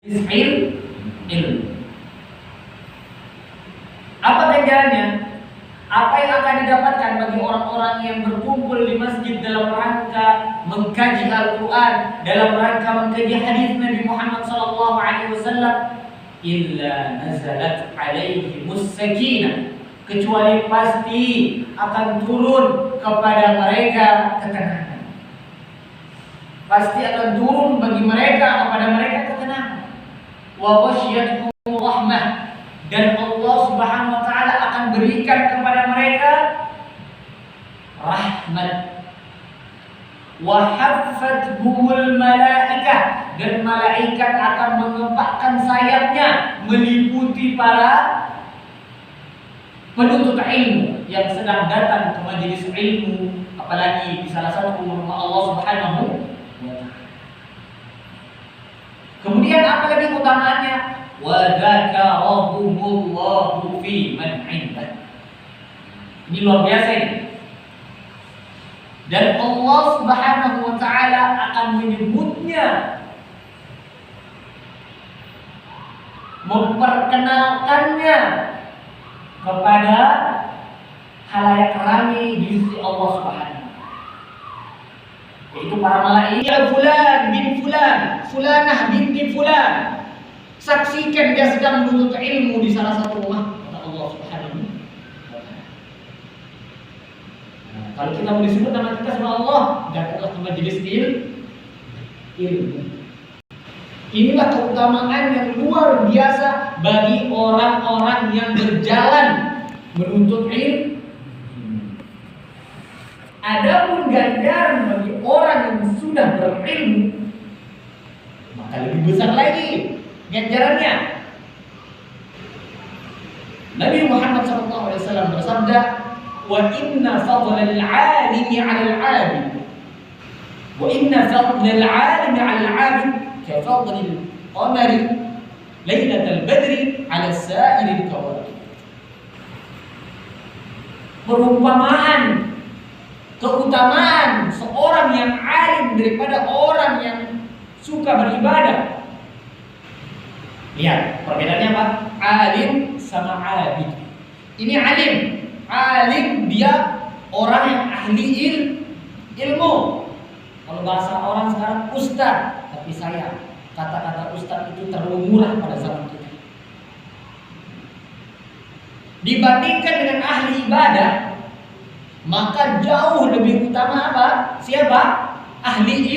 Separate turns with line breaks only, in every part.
ilmu. Apa ganjarannya? Apa yang akan didapatkan bagi orang-orang yang berkumpul di masjid dalam rangka mengkaji Al-Quran, dalam rangka mengkaji hadis Nabi Muhammad SAW? Illa nazalat alaihimus sakinah, kecuali pasti akan turun kepada mereka ketenangan. Pasti akan turun bagi mereka kepada mereka ketenangan. Wa ghasyiyatuhum rahmah, dan Allah Subhanahu wa taala akan berikan kepada mereka rahmat. Wa haffathumul malaikah, dan malaikat akan mengepakkan sayapnya meliputi para penuntut ilmu yang sedang datang ke majelis ilmu, apalagi di salah satu rumah Allah Subhanahu wa taala. Kemudian apa lagi utamaannya? Wa dzakarahumullahu fi man 'indah. Ini luar biasa ini. Dan Allah Subhanahu wa taala akan menyebutnya, memperkenalkannya kepada khalayak ramai di sisi Allah Subhanahu wa taala, yaitu para malaikat. Ya fulan bin fulan, fulanah binti fulan, saksikan dia sedang menuntut ilmu di salah satu rumah, kata Allah Subhanahu wa taala. Kalau kita mau disebut nama kita sama Allah, datanglah ke majelis ilmu. Inilah keutamaan yang luar biasa bagi orang-orang yang berjalan menuntut ilmu. Adapun ganjaran bagi orang yang sudah berilmu, maka lebih besar lagi ganjarannya. Nabi Muhammad SAW bersabda, "Wa inna fadlal 'alimi 'alal 'abid, wa inna fadlal 'alimi 'alal 'abid ka fadlil qamari lailatal badri 'ala sa'iril kawakib." Perumpamaan keutamaan seorang yang alim daripada orang yang suka beribadah. Lihat perbedaannya apa? Alim sama abid. Ini alim. Alim dia orang yang ahli ilmu. Kalau bahasa orang sekarang ustaz, tapi saya kata-kata ustaz itu terlalu murah pada zaman kita. Dibandingkan dengan ahli ibadah, maka jauh lebih utama apa? Siapa? Ahli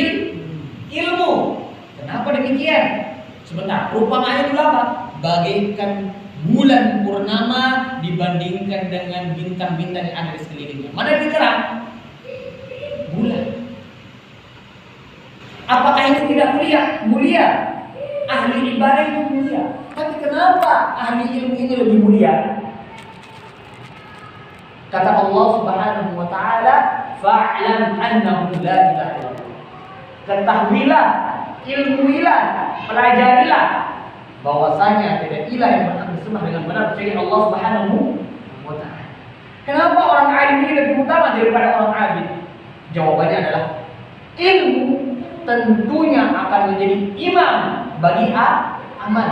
ilmu. Kenapa demikian? Sebentar, perumpamaannya dulu apa? Bagaikan bulan purnama dibandingkan dengan bintang-bintang yang ada di sekelilingnya. Mana yang lebih terang? Bulan. Apakah ini tidak mulia? Mulia. Ahli ibadah itu mulia. Tapi kenapa ahli ilmu ini lebih mulia? Kata Allah Subhanahu wa taala, "Fa'lam annahu la ilaha illallah." Ketahuilah, ilmuilah, pelajarilah bahwasanya tidak ilah yang berhak disembah dengan benar kecuali Allah Subhanahu wa taala. Kenapa orang alim ini lebih utama daripada orang abid? Jawabannya adalah ilmu tentunya akan menjadi imam bagi amal.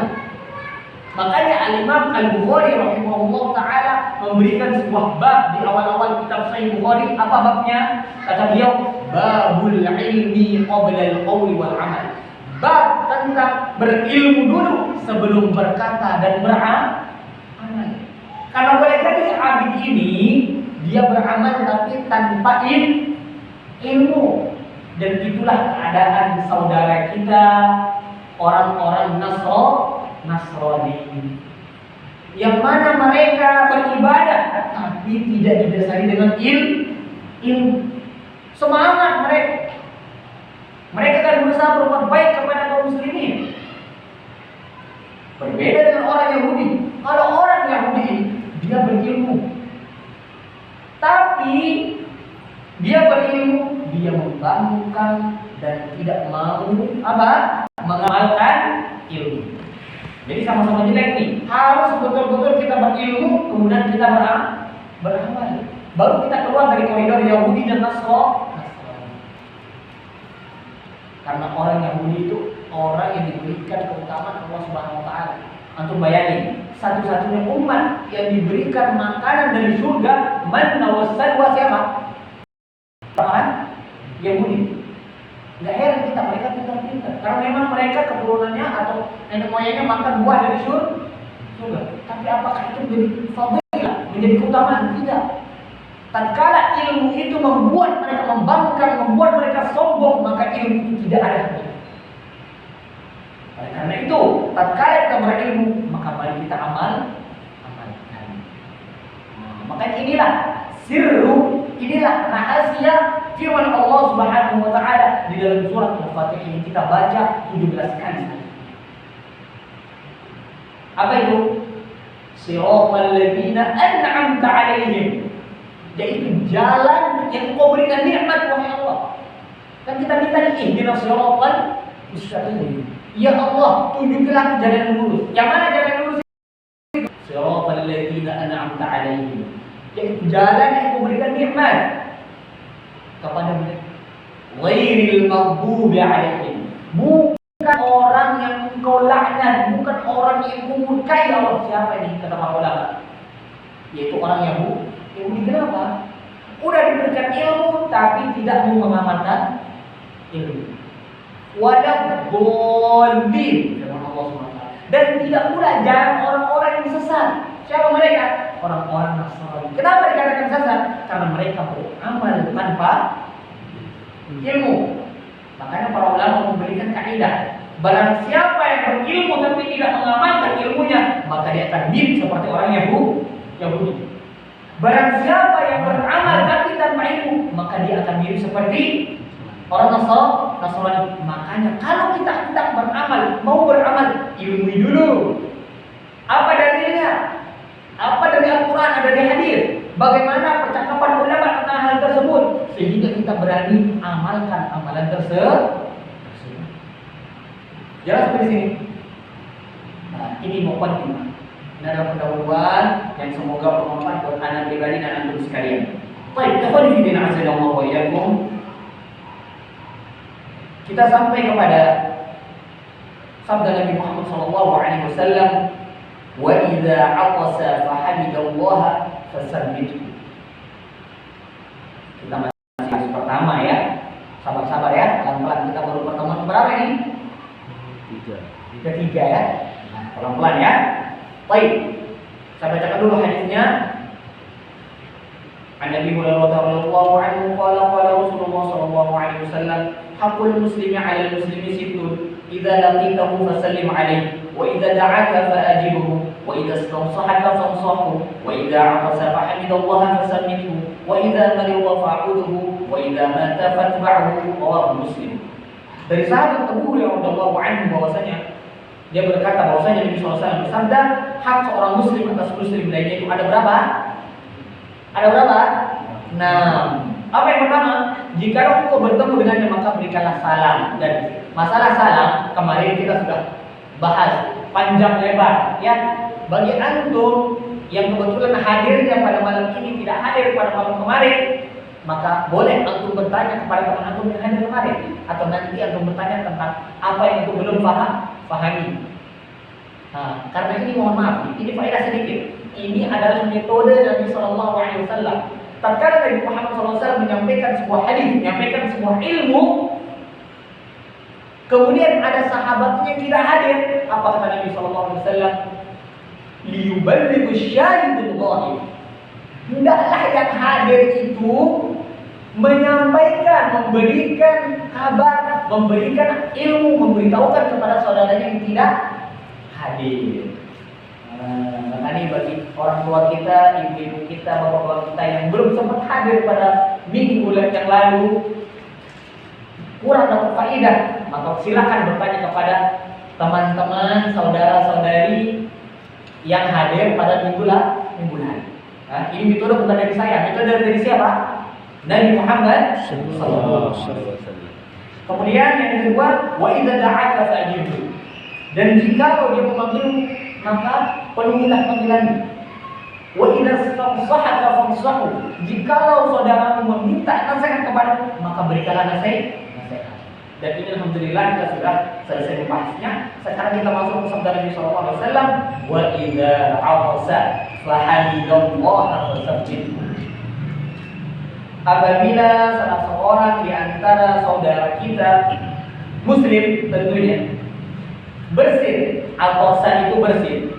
Makanya Al-Imam Al-Bukhari rahimahullah ta'ala memberikan sebuah bab di awal-awal kitab Sahih Bukhari. Apa babnya? Kata beliau, babul ilmi qabla al-qawli wal amal. Bab tentang berilmu dulu sebelum berkata dan beramal. Karena boleh jadi abid ini dia beramal tapi tanpa ilmu. Dan itulah keadaan saudara kita orang-orang Nasrani, yang mana mereka beribadah tapi tidak didasari dengan ilmu. Semangat mereka kan berusaha berbuat baik kepada kaum muslimin. Berbeda dengan orang Yahudi. Kalau orang Yahudi dia berilmu, tapi dia berilmu, dia membangkang dan tidak mau mengamalkan ilmu. Jadi sama-sama jelek nih. Harus betul-betul kita berilmu, kemudian kita beramal. Baru kita keluar dari koridor Yahudi dan Nasrani. Karena orang Yahudi itu orang yang diberikan keutamaan Allah Subhanahu wa taala. Antum bayangin, satu-satunya umat yang diberikan makanan dari surga, manna wassalwa siapa? Orang Yahudi. Nggak heran kita, mereka pintar-pintar. Karena memang mereka keturunannya atau nenek moyangnya makan buah dari surga. Tapi apakah itu menjadi fadilah, menjadi keutamaan? Tidak. Tatkala ilmu itu membuat mereka membangkang, membuat mereka sombong, maka ilmu itu tidak ada. Karena itu, tatkala kita berilmu, maka mari kita amalkan. Maka inilah sirru, inilah rahasia firman Allah Subhanahu wa taala di dalam surat Al-Fatihah yang kita baca 17 kali. Apa itu? Siratal ladzina an'amta 'alaihim. Yaitu jalan yang Engkau berikan nikmat wahai Allah. Kan kita minta ihdinas siratal mustaqim. Ya Allah, tunjukilah jalan yang lurus. Yang mana jalan yang lurus? Siratal ladzina an'amta 'alaihim. Yaitu jalan yang Engkau berikan nikmat kepada mereka. Ghairil maghdubi 'alaihim. Bukan orang yang Engkau laknat, bukan orang yang Engkau murkai. Allah, siapa ini? Kata para ulama. Yaitu orang Yahudi. Yahudi kenapa? Udah diberikan ilmu tapi tidak mau mengamalkan ilmu. Wadah boleh Allah SWT. Dan tidak pula jalan orang-orang yang sesat. Siapa mereka? Orang-orang Nasrani. Kenapa dikatakan sesat? Karena mereka beramal tanpa ilmu. Makanya para ulama memberikan kaidah, barang siapa yang berilmu tapi tidak mengamalkan ilmunya, maka dia akan mirip seperti orang Yahudi. Barang siapa yang beramal tapi tanpa ilmu, maka dia akan mirip seperti orang Nasrani. Makanya kalau kita hendak beramal, mau beramal, ilmu dulu. Apa dalilnya? Apa dari Al-Quran, ada di hadis? Bagaimana percakapan ulama tentang hal tersebut? Sehingga kita berani amalkan amalan tersebut. Jelas sampai di sini? Nah, ini muqaddimah. Ini adalah pendahuluan yang semoga bermanfaat buat anak pribadi dan antum sekalian. Baik, ikhwan fillah azza wa iyyakum. Kita sampai kepada sabda Nabi Muhammad sallallahu alaihi wasallam, "Wa idza 'atasa fa hamidallaha fasabbithu." Kita masih pertama ya. Sabar-sabar ya, pelan-pelan kita baru pertemuan berapa ini? Ketiga ya. Nah, pelan-pelan ya. Baik. Saya bacakan dulu hadisnya. An Nabi Hurairah radhiyallahu anhu qala Rasulullah sallallahu alaihi wasallam, "Haqqul muslimi 'alal muslimi sittun, idza laqitahu fasallim 'alaihi, wa idza da'aka fa'ajibhu, wa idza istansahaka fansahu, wa idza 'atasa fahamidallaha fasabbithu, wa idza marida fa'udhu, wa idza mata fatba'hu." Rawahu Muslim. Dari sahabat Abu Hurairah radhiyallahu anhu bahwasanya dia berkata bahwasanya Nabi SAW bersabda, hak seorang muslim atas muslim lainnya itu ada berapa? Ada berapa? 6. Apa yang pertama? Jika engkau bertemu dengannya maka berikanlah salam. Dan masalah salam kemarin kita sudah bahas panjang lebar ya. Bagi antum yang kebetulan hadirnya pada malam ini tidak hadir pada malam kemarin, maka boleh antum bertanya kepada teman antum yang hadir kemarin, atau nanti antum bertanya tentang apa yang antum belum pahami. Nah, karena ini mohon maaf, ini faedah sedikit. Ini adalah metode Nabi Sallallahu Alaihi Wasallam. Tatkala Nabi Muhammad SAW menyampaikan sebuah hadis, menyampaikan sebuah ilmu, kemudian ada sahabatnya yang tidak hadir, apa kata Nabi Sallallahu Alaihi Wasallam? Liyuballighu syahidul ghaib. Hendaklah yang hadir itu menyampaikan, memberikan kabar, memberikan ilmu, memberitahukan kepada saudaranya yang tidak hadir. Nah, ini bagi orang tua kita, ibu-ibu kita, bapak-bapak kita yang belum sempat hadir pada minggu yang lalu, kurang dapat faedah, maka silakan bertanya kepada teman-teman, saudara-saudari yang hadir pada minggu lalu. Nah, ini metode bukan dari saya, metode dari siapa? Dari Muhammad sallallahu alaihi wasallam. Kemudian yang kedua, wa idza da'aka fa'jibhu. Dan jika dia memanggil, maka penuhilah panggilannya. Wa idza stansahaka fansahu. Jikalau saudaramu meminta nasihat kepadamu, maka berikanlah nasihat. Dan ini alhamdulillah kita sudah selesai membahasnya. Sekarang kita masuk ke sabda Nabi sallallahu alaihi wasallam, wa idza 'atasa fahamidallaha fasabbih. Apabila salah seorang di antara saudara kita muslim tentunya bersin, atosan itu bersin.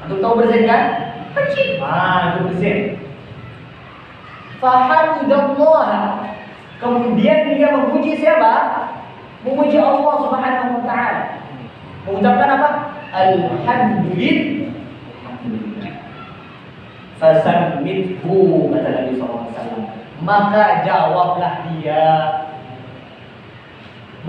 Antum tahu bersin kan? Kecil. Itu bersin. Fahamidallaha. Kemudian dia memuji siapa? Memuji Allah Subhanahu wa taala. Mengucapkan apa? Alhamdulillah. Fasammithu, kata Nabi sallallahu alaihi wasallam. Maka jawablah dia.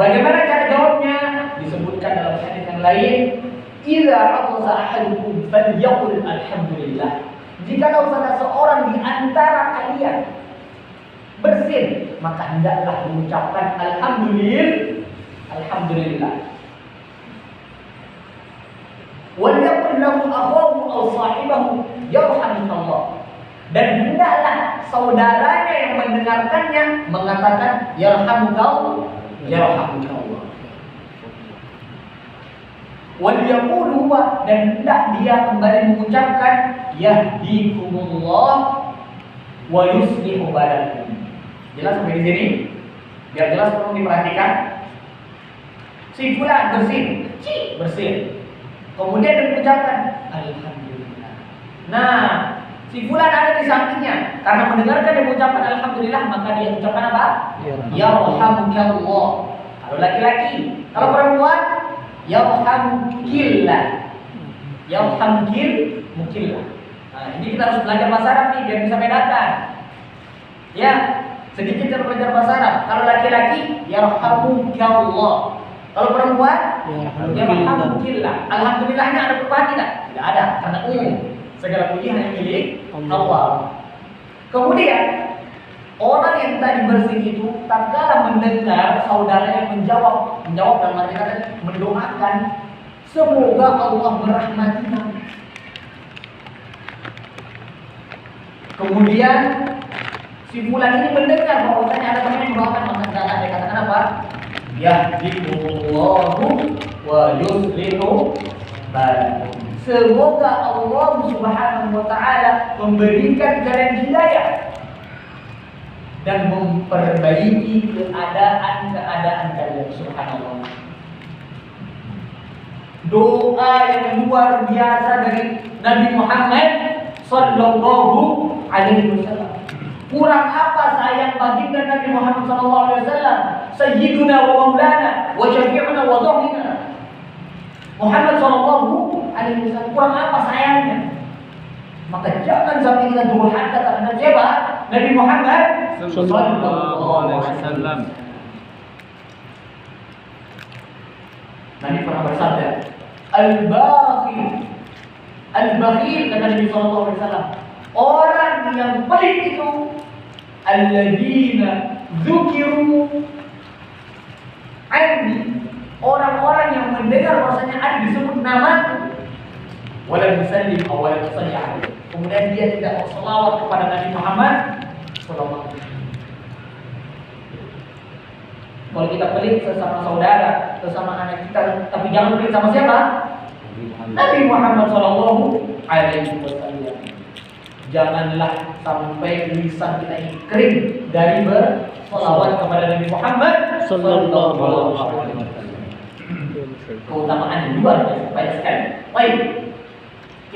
Bagaimana cara jawabnya? Disebutkan dalam hadis yang lain, idza atasa ahadukum falyaqul alhamdulillah. Jikalau salah seorang di antara kalian bersin, maka hendaklah mengucapkan alhamdulillah. Wal yaqul lahu akhahu aw sahibahu yarhamukallah. Dan hendaklah saudaranya yang mendengarkannya mengatakan yarhamukallah. Wal yaqulu huwa, dan hendak dia kembali mengucapkan yahdikumullah wa yuslihu balakum. Jelas sampai di sini? Biar jelas perlu diperhatikan. Si fulan bersin. Kemudian dia mengucapkan alhamdulillah. Nah, si fulan ada di sampingnya, karena mendengarkan dia mengucapkan alhamdulillah, maka dia ucapkan apa? Yarhamukallah. Kalau laki-laki, kalau perempuan yarhamukillah. Yarhamukillah. Nah, ini kita harus belajar bahasa Arab nih biar bisa bedakan. Ya, sedikit kita belajar bahasa Arab. Kalau laki-laki yarhamukallah. Kalau perempuan yarhamukillah. Alhamdulillahnya ada perubahan tidak? Tidak ada, karena segala puji hanya milik Allah. Kemudian orang yang tadi bersin itu tatkala mendengar saudara yang menjawab dalam arti kata mendoakan, semoga Allah merahmatinya. Kemudian si fulan ini mendengar bahwasanya ada teman yang mendoakan, maka dia katakan apa? Yahdihullahu wa yuslihu balakum. Semoga Allah Subhanahu wa taala memberikan kalian hidayah dan memperbaiki keadaan kalian. Subhanallah. Doa yang luar biasa dari Nabi Muhammad sallallahu alaihi wasallam. Kurang apa sayang baginda Nabi Muhammad sallallahu alaihi wasallam, sayyiduna wa maulana wa syafi'una wa dhahrina. Muhammad sallallahu alaihi wasallam, kurang apa sayangnya? Maka jangan sampai kita durhaka terhadap siapa? Nabi Muhammad sallallahu alaihi wasallam. Nabi pernah bersabda, al-bakhil kata Nabi sallallahu alaihi wasallam, orang yang pelit itu alladzina dzukiru anni, orang-orang yang mendengar bahwasanya ada disebut nama wala musallim aw wala tusalli alaihi, kemudian dia tidak berselawat kepada Nabi Muhammad sallallahu alaihi wasallam. Kalau kita pelit sesama saudara, sesama anak kita, tapi jangan pelit sama siapa? Nabi Muhammad sallallahu alaihi wasallam. Janganlah sampai lisan kita ini kering dari berselawat kepada Nabi Muhammad sallallahu alaihi wasallam. Keutamaan luar biasa, banyak sekali. Baik,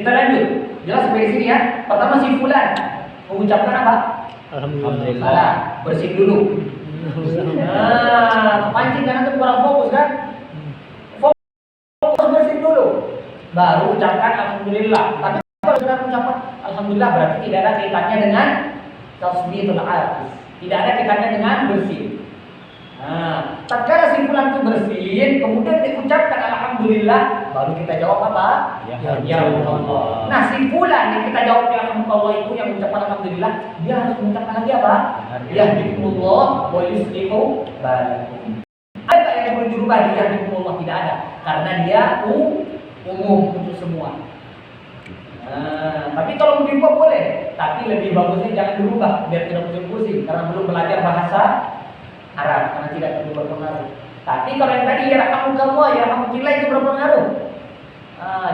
kita lanjut. Jelas sampai di sini ya. Pertama si fulan mengucapkan apa? Alhamdulillah. Bersih dulu. Kepancing karena itu kurang fokus kan? Fokus bersih dulu, baru ucapkan alhamdulillah. Tapi kalau sudah mengucapkan alhamdulillah berarti tidak ada kaitannya dengan tasbihul atis, tidak ada kaitannya dengan bersih. Tatkala si fulan itu bersin, kemudian diucapkan alhamdulillah, baru kita jawab apa? Ya Allah. Nah, si fulan yang kita jawab ya Allah itu yang mengucapkan alhamdulillah, dia harus mengucapkan lagi apa? Yahdikumullah wa yuslihu balakum. Ada yang boleh dirubah di yahdikumullah? Tidak ada, karena dia umum untuk semua. Tapi kalau mau dirubah boleh, tapi lebih bagusnya jangan dirubah biar tidak pusing-pusing, karena belum belajar bahasa Arab, karena tidak terlalu berpengaruh. Tapi kalau yang tadi yarhamukallah, yarhamukillah itu berpengaruh.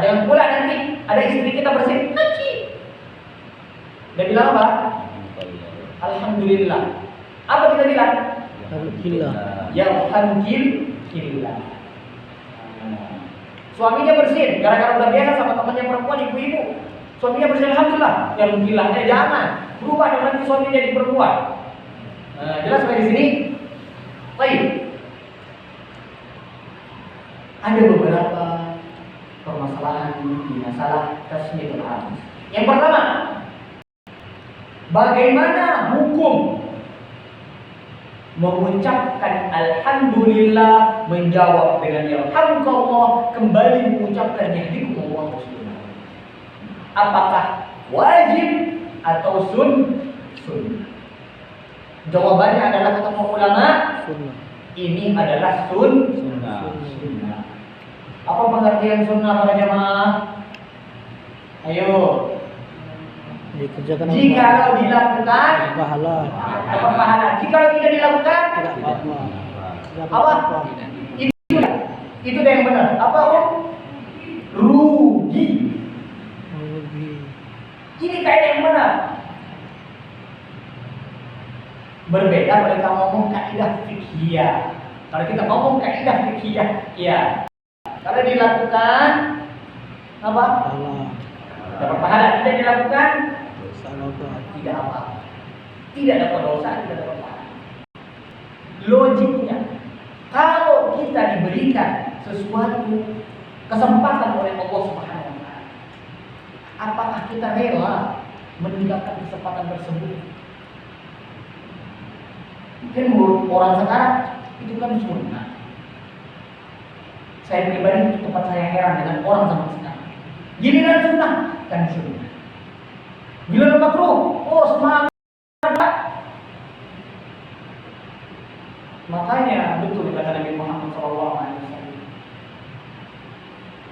Jangan pula nanti ada istri kita bersin, haji. Dia bilang apa? Alhamdulillah. Apa kita bilang?
Alhamdulillah.
Yarhamukillah. Suaminya bersin, gara-gara udah biasa sama temannya perempuan, ibu-ibu. Suaminya bersin, alhamdulillah. Yarhamukillah. Jangan berubah dengan nanti suaminya jadi perempuan. Jelas sampai di sini? Baik. Ada beberapa permasalahan di masalah tasmiyatul hadis. Yang pertama, bagaimana hukum mengucapkan alhamdulillah, menjawab dengan yarhamukallah, kembali mengucapkan yahdikumullah muslimah. Apakah wajib atau sunnah? Jawabannya adalah kata ulama, ini adalah sunnah. Apa pengertian sunnah para jamaah? Ayo.
Dikerjakan
jika dilakukan
pahala.
Dapat pahala. Jika tidak dilakukan
Tidak apa-apa.
Apa? Itu yang benar. Apa om? Rugi. Ini kaidah yang benar. Berbeda kalau kita ngomong kaidah fikih. Kalau kita ngomong kaidah fikih, ya. Kalau dilakukan apa? Dapat pahala. Tidak dilakukan tidak apa-apa. Tidak dapat dosa, tidak dapat pahala. Logiknya, kalau kita diberikan sesuatu kesempatan oleh Allah Subhanahu wa taala, apakah kita rela meninggalkan kesempatan tersebut? Mungkin menurut orang sekarang itu kan sunnah. Saya pribadi tempat saya heran dengan orang zaman sekarang. Giliran sunnah kan sunnah. Giliran makruh, oh semangat. Makanya betul kata Nabi Muhammad SAW.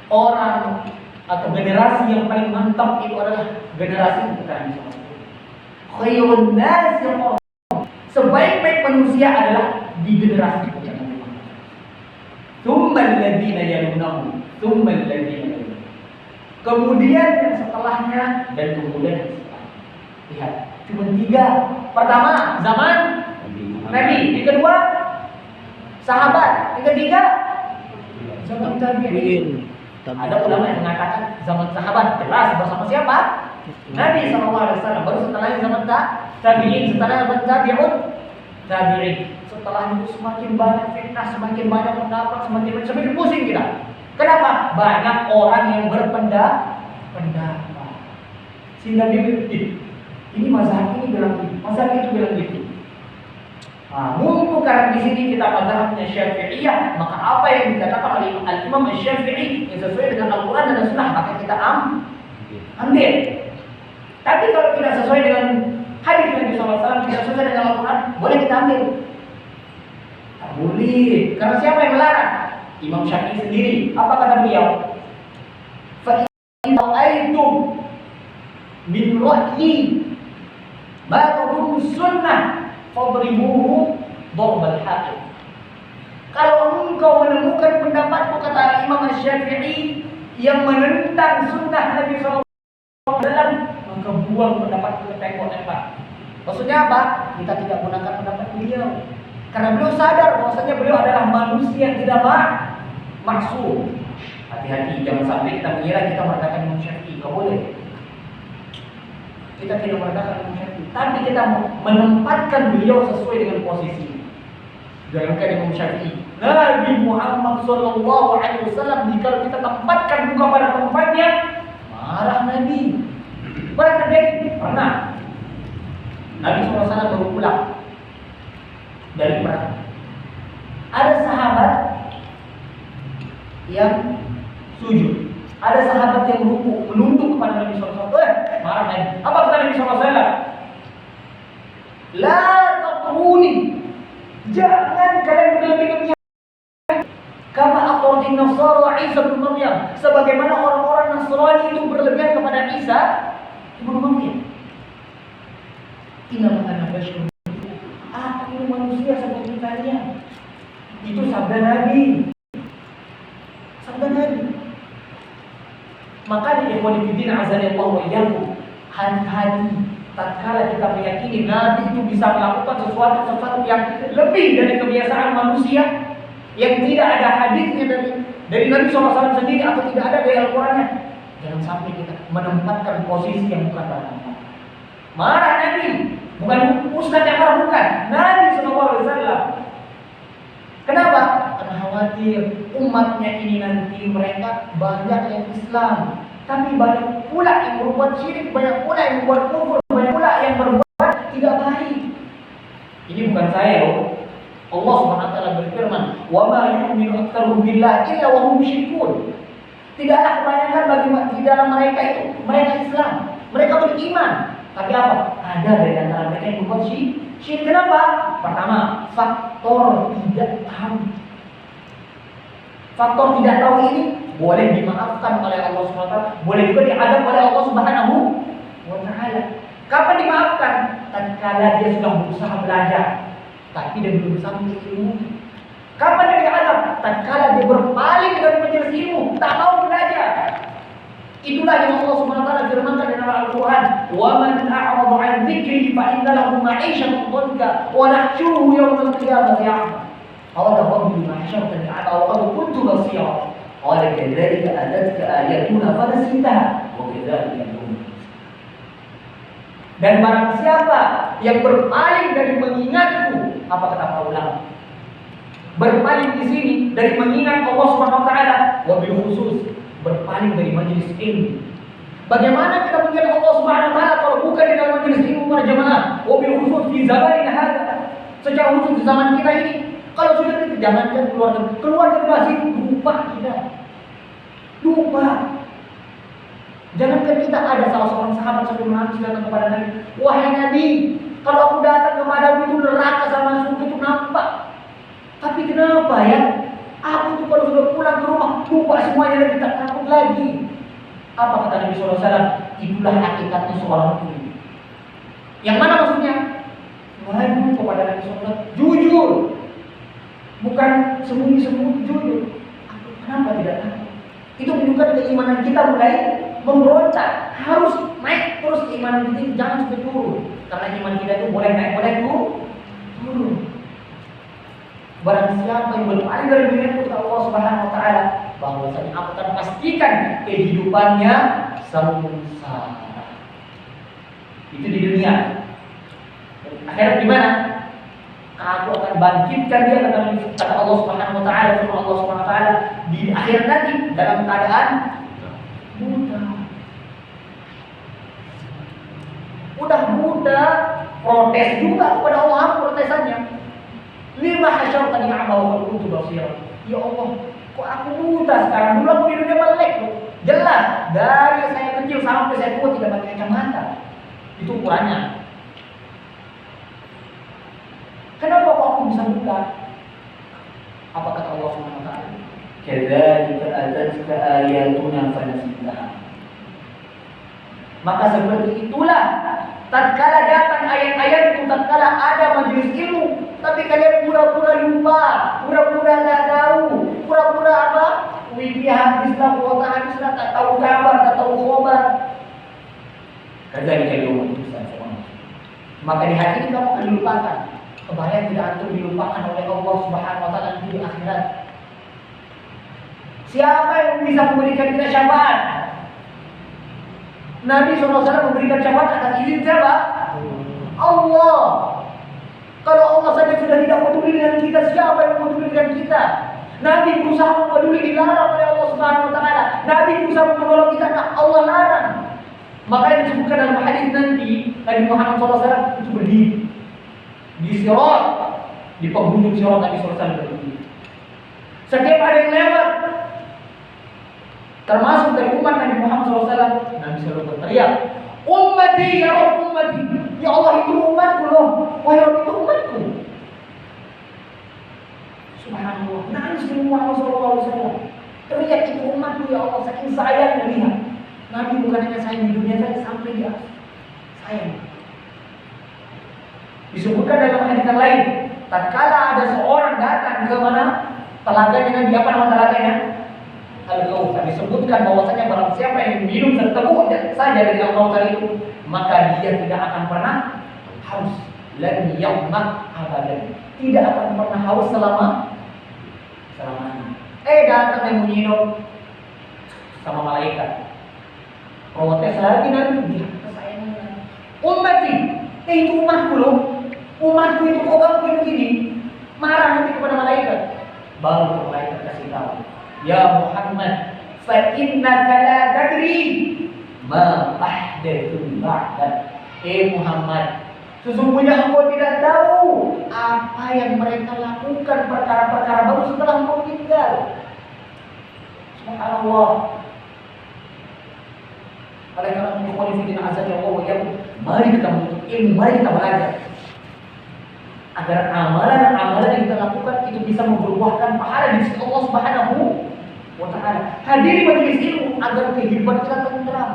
Orang atau generasi yang paling mantap itu adalah generasi kita Nabi SAW. Khairun nas yang sebaik-baik manusia adalah di generasi kita Nabi Muhammad. Tsummal ladzina yalunahum, tsummal ladzina yalunahum. Kemudian yang setelahnya dan kemudian yang setelahnya. Lihat, cuma 3. Pertama, zaman Nabi. Yang kedua, sahabat. Yang ketiga, zaman tabi'in. Ada ulama yang mengatakan zaman sahabat jelas bersama siapa? Nabi SAW. Baru setelahnya zaman tabi'in, setelah zaman tabi'in. Setelah itu semakin banyak fitnah, semakin banyak pendapat, semakin pusing kita. Kenapa? Banyak orang yang berpendapat. Sehingga dia bilang, ini mazhab ini bilang gitu, mazhab itu bilang gitu. Mumpung karena di sini kita mazhabnya Syafi'iyah, maka apa yang dikatakan oleh Al-Imam Syafi'i yang sesuai dengan Al-Quran dan Sunnah, maka kita ambil. Tapi kalau tidak sesuai dengan hadis Nabi SAW, tidak sesuai dengan Al-Quran, boleh kita ambil. Tak boleh. Karena siapa yang melarang? Imam Syafi'i sendiri. Apa kata beliau? Fa'in ra'aitum min ra'yi ma tadum sunnah fadribuhu darbal hakim. Kalau engkau menemukan pendapatku, kata Imam Syafi'i, yang menentang sunnah Nabi SAW, maka buang pendapatku ke tembok. Maksudnya apa? Kita tidak gunakan pendapat beliau. Karena beliau sadar bahwasanya beliau adalah manusia yang tidak maksum. Hati-hati, jangan sampai kita mengira kita merendahkan Imam Syafi'i. Tidak boleh. Kita tidak merendahkan Imam Syafi'i, tapi kita menempatkan beliau sesuai dengan posisi. Jangankan Imam Syafi'i, Nabi Muhammad SAW, jika kita tempatkan bukan pada tempatnya, marah Nabi. Pernah terjadi? Pernah. Nabi SAW baru pulang dari perang. Ada sahabat yang sujud, ada sahabat yang ruku menunduk kepada Nabi SAW. Marah Nabi. Apa kata Nabi SAW? La taqruni, jangan kalian berlebih-lebihan. Kama aqrati Nasara Isa bin Maryam, sebagaimana orang-orang Nasrani itu berlebihan kepada Isa ibnu Maryam. Inna ana basyarun, aku manusia seperti kalian. Itu sabda Nabi. Sabda Nabi. Maka di ikhwan fillah azza wa jalla, hati-hati tatkala kita meyakini Nabi itu bisa melakukan sesuatu yang lebih dari kebiasaan manusia, yang tidak ada hadisnya dari Nabi SAW sendiri atau tidak ada dari Al-Qurannya. Jangan sampai kita menempatkan posisi yang bukan barangnya. Marah Nabi, bukan ustaz yang marah, bukan Nabi SAW. Kenapa? Karena khawatir umatnya ini nanti mereka banyak yang Islam, tapi banyak pula yang berbuat syirik, banyak pula yang berbuat kufur, banyak pula yang berbuat tidak baik. Ini bukan saya loh. Allah Subhanahu wa taala berfirman, "Wa ma yu'minu aktsaruhum billahi illa wa hum musyrikun." Tidaklah kebanyakan di dalam mereka itu mereka Islam, mereka beriman, tapi apa? Ada dari antara mereka yang berbuat syirik. Kenapa? Pertama, faktor tidak tahu. Faktor tidak tahu ini boleh dimaafkan oleh Allah Subhanahu wa taala, boleh juga diadab oleh Allah Subhanahu wa taala. Kapan dimaafkan? Tatkala dia sudah berusaha belajar, tapi dia belum sampai ilmu. Kapan dia diadab? Tatkala dia berpaling dari majelis ilmu, tak mau belajar. Itulah yang Allah Subhanahu wa taala firmankan dalam Al-Qur'an, "Wa man a'rada 'an dzikri fa inna lahu ma'isyatan dhanka wa nahsyuruhu yawmal qiyamati a'ma." Qala rabbi ma hashartani 'ala wa qad kuntu basira. Qala kadzalika atatka ayatuna fanasitaha wa kadzalika al-yawma. Dan barang siapa yang berpaling dari mengingatku, apa kata para ulama? Berpaling di sini dari mengingat Allah Subhanahu wa taala, wabil khusus berpaling dari majelis ilmu. Bagaimana kita mengingat Allah Subhanahu wa taala kalau bukan di dalam majelis ilmu para jemaah? Wabil khusus di zaman hadza. Secara khusus di zaman kita ini, kalau sudah kita jangankan keluar dari masjid, lupa kita. Lupa. Jangankan kita, ada salah seorang sahabat sampai menangis datang kepada Nabi. Wahai Nabi, kalau aku datang kepadamu itu neraka sama surga itu nampak. Tapi kenapa ya? Aku tuh kalau sudah pulang ke rumah lupa semuanya dan tidak takut lagi. Apa kata Nabi SAW? Itulah hakikatnya seorang mukmin. Yang mana maksudnya? Mengadu kepada Nabi SAW, jujur, bukan sembunyi-sembunyi, jujur. Kenapa tidak takut? Itu menunjukkan keimanan kita mulai memberontak. Harus naik terus keimanan kita, jangan sampai turun. Karena iman kita itu boleh naik, boleh turun. Barang siapa yang berpaling dari dirinya kepada Allah Subhanahu wa taala, bahwasanya aku akan pastikan kehidupannya sengsara. Itu di dunia. Akhirat di mana? Aku akan bangkitkan dia kata Allah Subhanahu wa taala, firman Allah Subhanahu wa taala, di akhirat nanti dalam keadaan buta. Udah buta, protes juga kepada Allah, protesannya. Lima hasyartani a'ma wa kuntu basira. Ya Allah, kok aku buta sekarang? Dulu aku di dunia melek loh. Jelas dari saya kecil sampai saya tua tidak pakai kacamata. Itu ukurannya. Kenapa kok aku bisa buta? Apa kata Allah Subhanahu wa taala? Kadzalika atatka ayatuna fanasitaha. Maka seperti itulah tatkala datang ayat-ayatku, tatkala ada majelis ilmu, tapi kalian pura-pura lupa, pura-pura tidak tahu, pura-pura apa? Wifi habislah, kuota habislah, tak tahu kabar, tak tahu khabar. Kadzalika al-yawma tunsa. Maka di hari ini kamu akan dilupakan. Kebayang tidak antum dilupakan oleh Allah Subhanahu wa taala di akhirat. Siapa yang bisa memberikan kita syafaat? Nabi SAW memberikan syafaat atas izin siapa? Allah. Kalau Allah saja sudah tidak peduli dengan kita, siapa yang peduli dengan kita? Nabi berusaha peduli, dilarang oleh Allah Subhanahu wa taala. Nabi berusaha menolong kita, Allah larang. Makanya disebutkan dalam hadis nanti, Nabi Muhammad SAW itu berdiri di sirat, di penghujung sirat Nabi SAW berdiri. Setiap ada yang lewat, termasuk dari umat Nabi Muhammad SAW, Nabi selalu berteriak, "Ummati ya Rabb, ummati." Ya Allah, itu umatku loh. Wahai Rabb, itu umatku. Subhanallah. Nangis Nabi Muhammad SAW. Teriak, itu umatku ya Allah, saking sayangnya lihat. Nabi bukan hanya sayang di dunia saja, sampai di akhir sayang. Disebutkan dalam hadis yang lain, tatkala ada seorang datang ke mana? Telaganya Nabi, apa nama telaganya? Al-Kautsar. Disebutkan bahwasanya barang siapa yang minum seteguk saja dari Al-Kautsar itu, maka dia tidak akan pernah haus. Lan yawmak abadan. Tidak akan pernah haus selamanya. Datang yang minum sama malaikat. Protes lagi Nabi. Ummati, itu umatku loh. Umatku itu kok kamu begini? Marah nanti kepada malaikat. Baru malaikat kasih tahu, ya Muhammad, fa innaka la tadri ma ahdatsu ba'dak. Muhammad, sesungguhnya engkau tidak tahu apa yang mereka lakukan, perkara-perkara baru setelah engkau meninggal. Subhanallah. Oleh karena itu, qulifidin azza wa jalla, mari kita menuntut ilmu, mari kita belajar agar amalan-amalan yang kita lakukan itu bisa membuahkan pahala di sisi Allah Subhanahu wa taala. Hadiri majelis ilmu agar kehidupan kita tentram.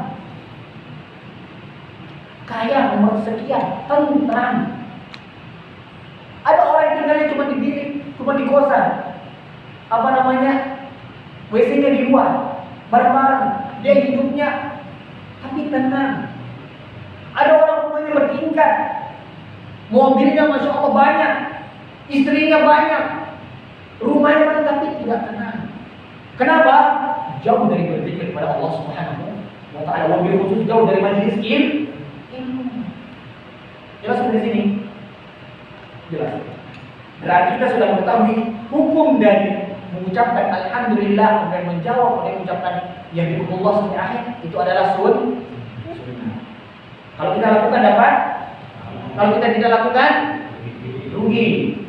Kaya nomor sekian, tentram. Ada orang yang tinggalnya cuma di bilik, cuma di kosan. Apa namanya? WC-nya di luar, bareng-bareng. Dia hidupnya tapi tenang. Ada orang rumahnya bertingkat, mobilnya Masya Allah banyak, istrinya banyak, rumahnya banyak tapi tidak tenang. Kenapa? Jauh dari berzikir kepada Allah Subhanahu wa taala. Wabil khusus jauh dari majelis ilmu. Jelas sampai sini? Jelas. Berarti kita sudah mengetahui hukum dari mengucapkan alhamdulillah dan menjawab dan mengucapkan yang dihukum Allah sampai akhir itu adalah sunnah. Kalau kita lakukan dapat, kalau kita tidak lakukan rugi.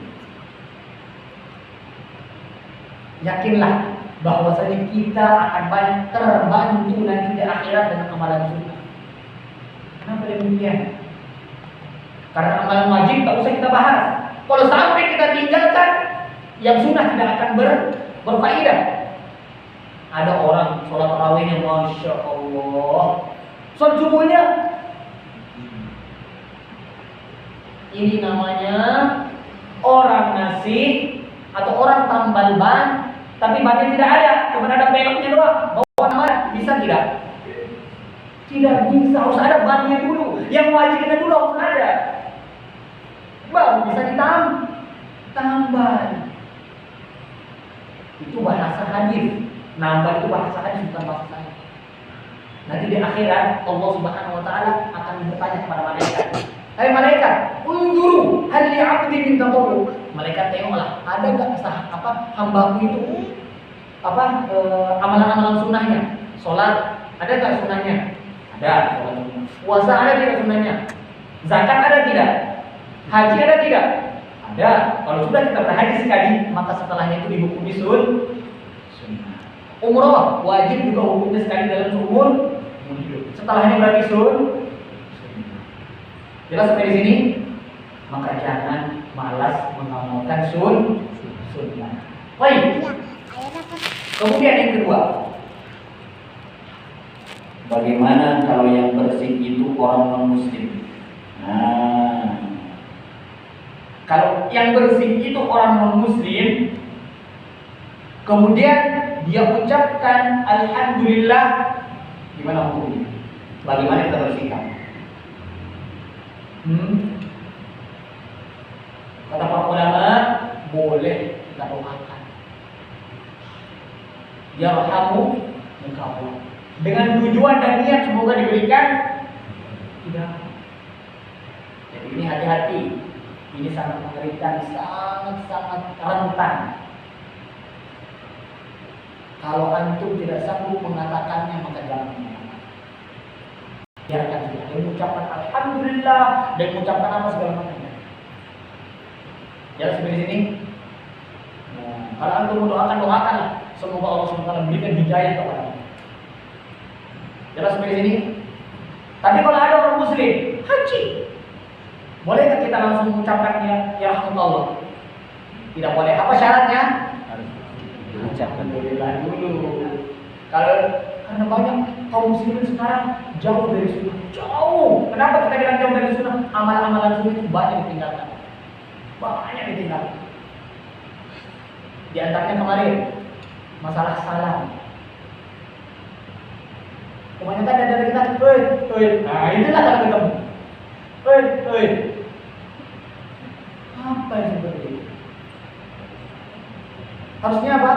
Yakinlah bahwasanya kita akan banyak terbantu nanti di akhirat dengan amalan sunnah. Kenapa demikian? Karena amalan wajib tak usah kita bahas. Kalau sampai kita tinggalkan, yang sunnah tidak akan berfaedah. Ada orang sholat tarawihnya Masya Allah, sholat subuhnya ini namanya orang nasi atau orang tambal ban, tapi bannya tidak ada, cuma ada peleknya doang. Bawa nama bisa tidak? Tidak bisa, harus ada bannya dulu. Yang wajibnya dulu harus ada, baru bisa ditambal. Itu bahasa hadis. Nambah itu bahasa hadis, bukan bahasa saya. Nanti di akhirat Allah Subhanahu wa taala akan bertanya kepada malaikat, "Hai malaikat, unzuru hal li 'abdi min taqarrub." Malaikat tengoklah, ada enggak hambaku itu amalan-amalan sunnahnya. Salat, ada enggak sunnahnya? Ada. Puasa ada tidak sunnahnya? Zakat ada tidak? Haji ada tidak? Ada. Kalau sudah kita berhaji sekali, maka setelahnya itu dihukumi sunnah. Umrah wajib juga hukumnya sekali dalam seumur hidup. Setelahnya berarti sunnah. Jelas sampai di sini? Maka jangan malas mengamalkan sunnah. Baik. Kemudian yang kedua, bagaimana kalau yang bersih itu orang non-muslim? Nah, kalau yang bersih itu orang non-muslim, kemudian dia ucapkan alhamdulillah, gimana hukumnya? Bagaimana kita bersikap? Kata para ulama, boleh kita doakan. Yarhamu mukabul. Dengan tujuan dan niat semoga diberikan hidayah. Jadi ini hati-hati. Ini sangat mengerikan, sangat rentan. Kalau antum tidak sanggup mengatakannya, maka jangan mengatakan. Biarkan dia. Dia mengucapkan alhamdulillah, dia mengucapkan apa segala macam. Jelas seperti sini. Nah, kalau antum mendoakan, doakanlah. Semoga Allah SWT memberikan hidayah kepada kita. Jelas seperti sini. Tapi kalau ada orang muslim haji, bolehkah kita langsung mengucapkannya ya rahmatullah? Tidak boleh. Apa syaratnya? Alhamdulillah dulu. Karena banyak kaum muslimin sekarang jauh dari sunnah. Jauh. Kenapa kita bilang jauh dari sunnah? Amalan-amalan sunnah itu banyak ditinggalkan. Di antaranya kemarin masalah salam. Kebanyakan dari kita, nah itulah kalau ketemu, apa yang seperti itu? Harusnya apa?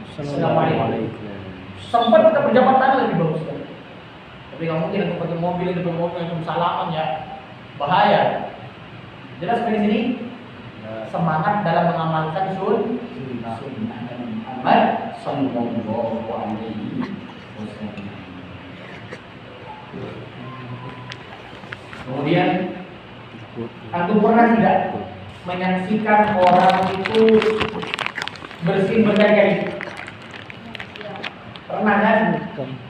Assalamualaikum. Sempat kita berjabat tangan lebih bagus kan? Tapi nggak mungkin aku pakai mobil itu salaman ya, bahaya. Jelas dari sini? Semangat dalam mengamalkan sunnah Nabi Muhammad sallallahu alaihi wasallam. Kemudian, aku pernah tidak menyaksikan orang itu bersin berkali-kali? Pernah kan?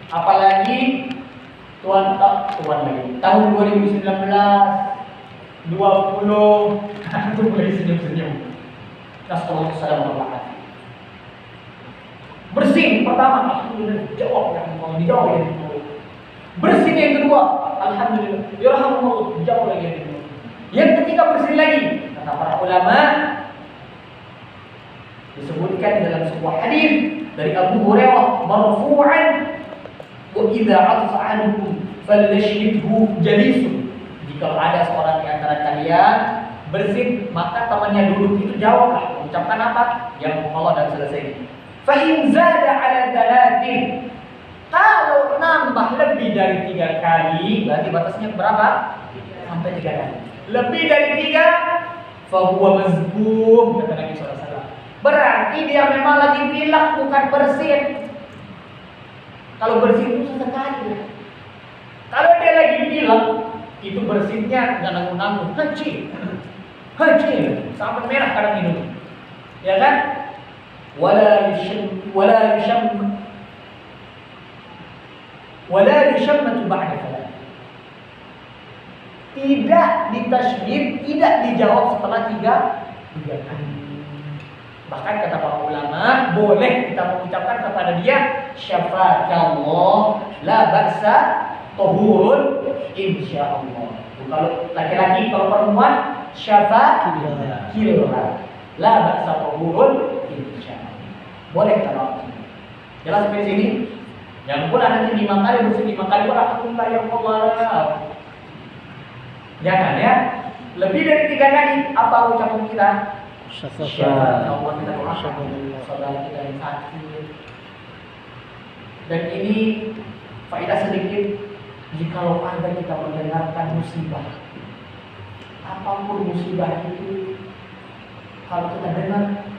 Apalagi tahun 2019, 20, aku mulai senyum-senyum. Astagfirullahaladzim. Bersin pertama, alhamdulillah, jawab yang mau dijawab ya. Bersin yang kedua, alhamdulillah, yarhamukallah, dijawab lagi yang kedua. Yang ketiga bersin lagi, kata para ulama, disebutkan dalam sebuah hadis dari Abu Hurairah marfu'an, wa idza atasa ahadukum falyashhidhu jalisun. Jika ada seorang di antara kalian bersin, maka temannya duduk itu jawablah, mengucapkan apa? Ya Allah, dan selesai. Fa in zada 'ala thalathin, kalau nambah lebih dari 3 kali, berarti batasnya berapa? Sampai 3 kali. Lebih dari 3, fa huwa mazmum, kata Nabi sallallahu alaihi wasallam. Berarti dia memang lagi pilek, bukan bersin. Kalau bersin itu sesekali. Kalau dia lagi pilek, itu bersinnya nggak nanggung-nanggung, kecil, sampai merah kadang hidung, ya kan? Wala yushammatu ba'da salat. Tidak ditasydid, tidak dijawab setelah 3 kali. Bahkan kata para ulama, boleh kita mengucapkan kepada dia syafakallah la ba'sa tahurun insyaallah. Kalau laki-laki, kalau perempuan syafakillah la ba'sa tahurun insyaallah. Boleh kita baca. Jelas sampai sini? Jangan pula nanti 5 kali bersin 5 kali alhamdulillah ya Allah. Jangan ya. Lebih dari 3 kali apa ucapan kita? Syafaat Allah, kita doakan saudara kita yang sakit. Dan ini faedah sedikit, jikalau ada kita mendengarkan musibah, apapun musibah itu, kalau kita dengar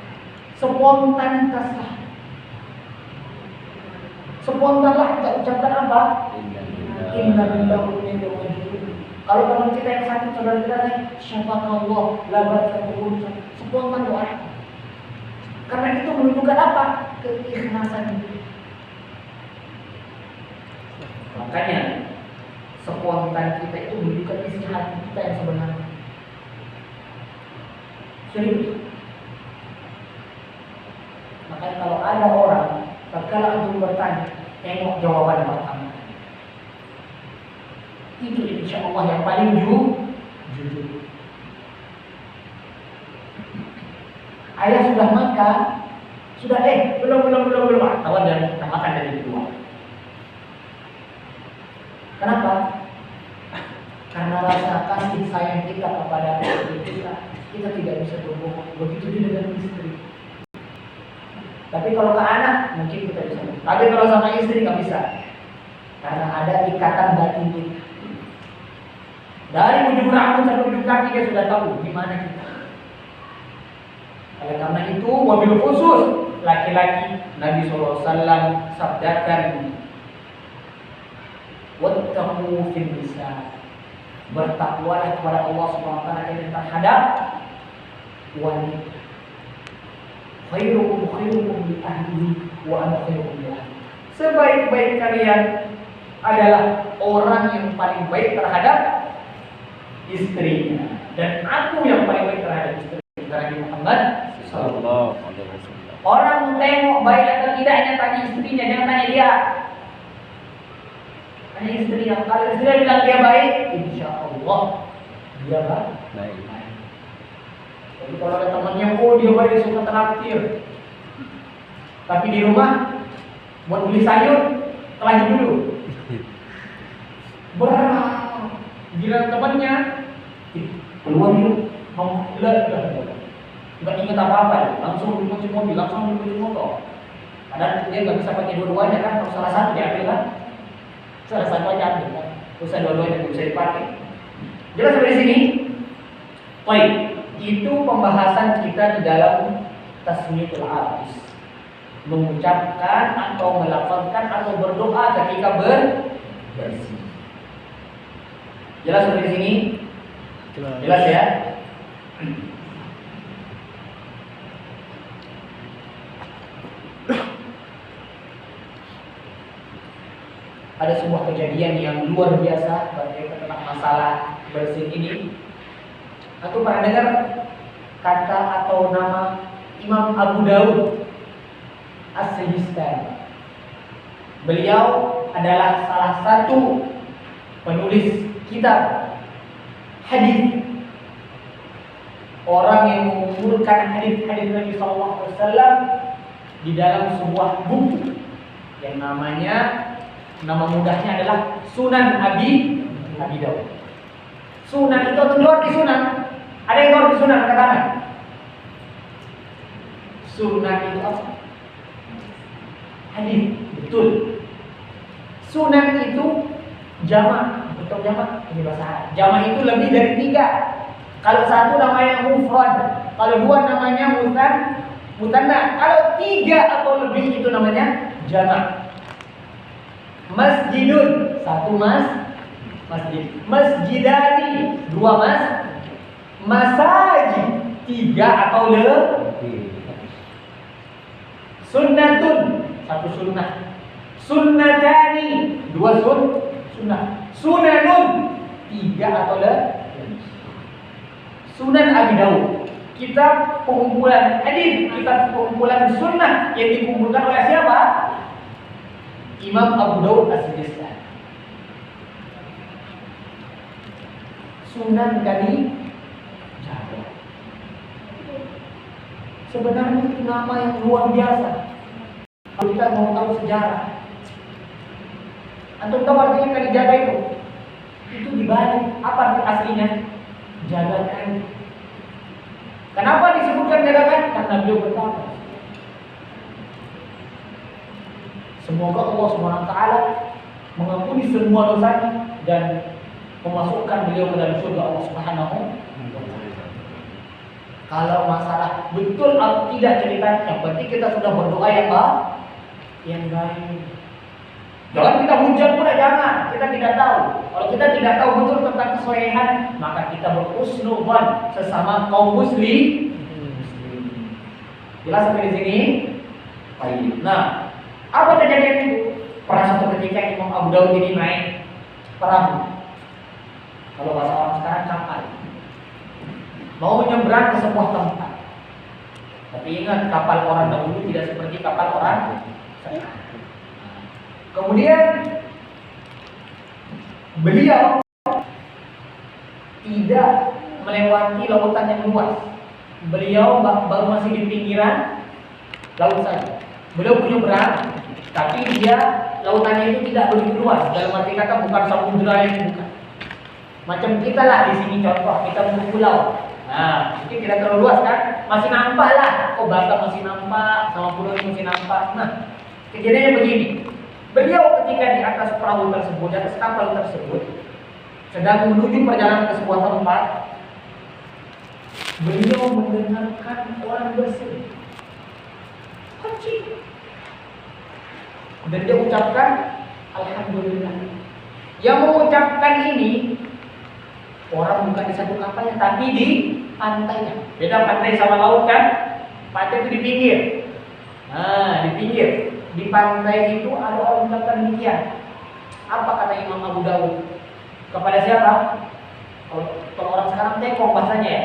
spontanitaslah, spontanlah kita ucapkan apa? Inna lillahi wa inna ilaihi raji'un. Kalau teman kita yang sakit, saudara kita yang syafakallah la ba'sa tahurun, spontan doa. Karena itu menunjukkan apa? Keikhlasan itu. Makanya spontan kita itu menunjukkan isi hati kita yang sebenarnya. Serius. Makanya kalau ada orang tatkala antum bertanya, tengok jawaban pertama. Itu insya Allah yang paling jujur. Ayah sudah makan, sudah belum. Kawan dan kita makan dari kedua. Kenapa? Karena rasa kasih sayang kita kepada istri kita tidak bisa berbohong. Begitu juga dengan istri. Tapi kalau ke anak mungkin kita bisa. Tapi kalau sama istri nggak bisa. Karena ada ikatan batin kita. Dari ujung rambut sampai ujung kaki dia sudah tahu di mana kita. Oleh karena itu, wabil khusus laki-laki Nabi SAW sabdakan, wattaqu fil nisa, bertakwalah kepada Allah Subhanahu wa taala terhadap wanita. Khairukum li ahlihi wa ana khairukum li ahli. Sebaik-baik kalian adalah orang yang paling baik terhadap istrinya, dan aku yang paling baik terhadap istri. Nabi Muhammad sallallahu alaihi wasallam. Orang tengok baik atau tidaknya tanya istrinya, jangan tanya dia. Tanya istrinya. Kalau istrinya bilang dia baik, insya Allah dia baik. Jadi kalau ada temannya, oh dia baik, suka traktir, Tapi di rumah buat beli sayur kelahi dulu. Berat. Gila temannya. Keluar dulu. Mau nggak ingat apa-apa ya. Langsung dikunci mobil, langsung dikunci motor. Padahal dia nggak bisa pakai dua-duanya kan. Kalau salah satu diambil kan. Salah satu aja ambil kan. Usah dua-duanya bisa dipakai. Jelas sampai di sini? Baik. Itu pembahasan kita di dalam tasmiyatul artis. Mengucapkan atau melafazkan atau berdoa ketika berbersih. Jelas sampai di sini? Jelas ya? Ada sebuah kejadian yang luar biasa berkaitan tentang masalah bersih ini. Aku pernah dengar kata atau nama Imam Abu Daud As-Sijistani. Beliau adalah salah satu penulis kitab hadis, orang yang mengumpulkan hadis-hadis Nabi SAW di dalam sebuah buku yang nama mudahnya adalah Sunan Abi Daud. Sunan itu keluar di Sunan. Ada yang keluar di Sunan angkat tangan. Sunan itu apa? Hadis, betul. Sunan itu jamak, betul jamak. Ini bahasa Arab. Jamak itu lebih dari 3. Kalau satu namanya mufrad, kalau 2 namanya mutanna, kalau 3 atau lebih itu namanya jamak. Masjidun, 1 masjid. Masjidani, 2 masajid, 3 atau lebih. Sunnatun, 1 sunnah. Sunnatani, 2 sunnah. Sunanun, 3 atau lebih. Sunan Abi Daud, kitab pengumpulan hadis, kitab pengumpulan sunnah yang dikumpulkan oleh siapa? Imam Abu Daud As-Sijistani. Sunan Kali Jawa. Sebenarnya itu nama yang luar biasa. Kalau kita mau tahu sejarah, antum tahu artinya Kalijaga itu? Itu dibalik. Apa arti aslinya? Jagakan. Kenapa disebutkan jagakan? Karena beliau berkata, semoga Allah SWT mengampuni semua dosanya dan memasukkan beliau ke dalam surga Allah Subhanahu wa taala. Kalau masalah betul atau tidak ceritanya, berarti kita sudah berdoa yang baik. Jangan kita hujat pula, jangan. Kita tidak tahu. Kalau kita tidak tahu betul tentang kesolehan, maka kita berhusnudzon sesama kaum muslim. Jelas sampai di sini? Baik. Nah, apa kejadian itu? Pernah satu ketika Imam Abu Daud ini naik perahu. Kalau bahasa orang sekarang kapal. Mau menyeberang ke sebuah tempat. Tapi ingat, kapal orang dahulu tidak seperti kapal orang sekarang. Kemudian beliau tidak melewati lautan yang luas. Beliau baru masih di pinggiran laut saja. Beliau punya berang, tapi dia lautannya itu tidak begitu luas. Dalam arti kata bukan samudra yang bukan. Macam kita lah di sini contoh, kita punya pulau. Nah, mungkin tidak terlalu luas kan? Masih nampak lah. Oh, Batam masih nampak, sama pulau ini masih nampak. Nah, kejadiannya begini. Beliau ketika di atas perahu tersebut, di atas kapal tersebut, sedang menuju perjalanan ke sebuah tempat, beliau mendengarkan orang bersedih. Kecil. Dan dia ucapkan Alhamdulillah. Yang mengucapkan ini orang bukan di satu kapalnya, tapi di pantainya. Beda pantai sama laut kan? Pantai itu di pinggir. Nah, di pinggir. Di pantai itu ada orang mengatakan demikian. Apa kata Imam Abu Daud? Kepada siapa? Kalau orang sekarang tekong bahasanya ya.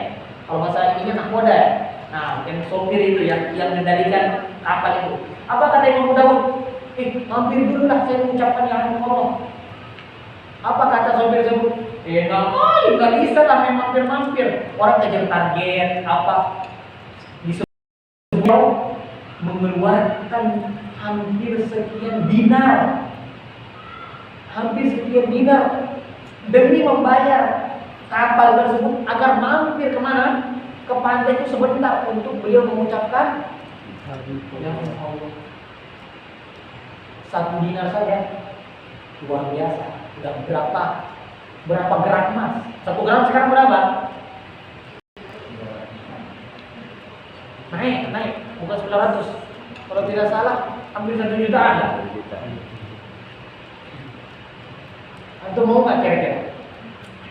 Kalau bahasa ininya nakoda ya. Nah, yang sopir itu yang mengendalikan kapal itu. Apa kata Imam Abu Daud? Mampir dulu lah saya mengucapkan ya Allah. Apa kata sopir tersebut? Nggak bisa lah mampir-mampir. Orang kejar target apa? Disuruh mengeluarkan hampir sekian dinar demi membayar kapal tersebut agar mampir kemana? Ke pantai itu sebentar untuk beliau mengucapkan ya Allah. 1 dinar saja luar biasa. Udah berapa gram emas? 1 gram sekarang berapa? Naik, bukan 900. Kalau tidak salah, hampir 1 juta ada. Antum mau nggak kira-kira?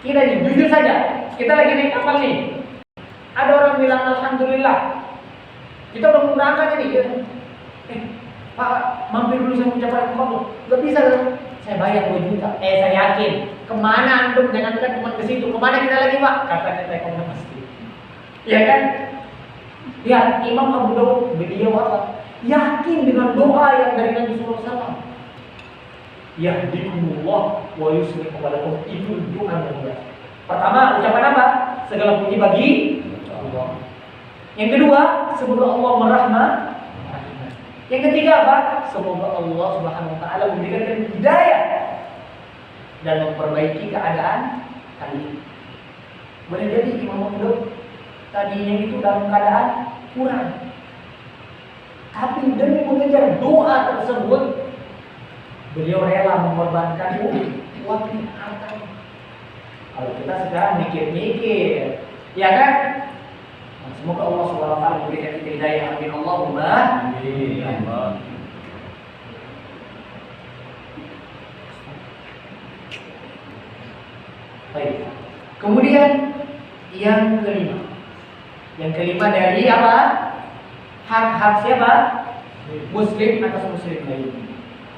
Kita nih, jujur saja, kita lagi naik kapal nih. Ada orang bilang alhamdulillah. Kita udah mau berangkat ini. Pak, mampir dulu saya mengucapkan kamu. Gak bisa kan? Saya bayar 2 juta. Saya yakin. Kemana antum? Jangankan cuma ke situ. Kemana kita lagi, Pak? Katanya saya kamu pasti. Iya kan? Lihat Imam Abu Dawud, beliau apa? Yakin dengan doa yang dari Nabi sallallahu alaihi wasallam. Yahdikumullah wa yuslih balakum. Itu doa yang mulia. Pertama, ucapan apa? Segala puji bagi Allah. Yang kedua, semoga Allah merahmat. Yang ketiga apa? Semoga Allah Subhanahu wa taala memberikan hidayah dan memperbaiki keadaan kalian. Boleh jadi Imam Abu Dawud tadinya itu dalam keadaan kurang, tapi demi mengejar doa tersebut beliau rela mengorbankan waktu harta. Kalau kita sekarang mikir-mikir, ya kan? Nah, semoga Allah Subhanahu wa taala memberikan kita hidayah. Amin Allahumma amin. Baik. Kemudian yang kelima dari apa? Hak-hak siapa? Muslim atas muslim lain.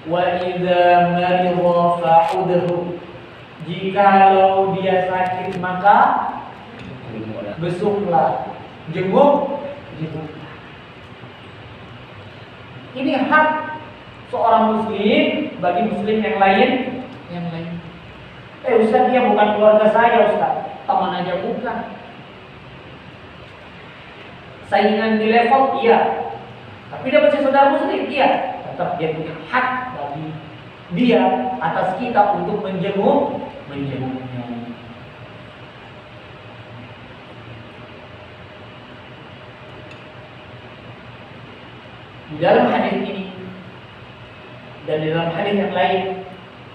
Wa idza marida fa'udhu. Jikalau dia sakit maka besuklah, jenguk. Ini hak seorang muslim bagi muslim yang lain. Ustaz, dia bukan keluarga saya, Ustaz. Teman aja bukan. Saingan di level, iya. Tapi dia masih saudara muslim, iya. Tetap dia punya hak bagi dia atas kita untuk menjenguknya. Di dalam hadis ini dan di dalam hadis yang lain,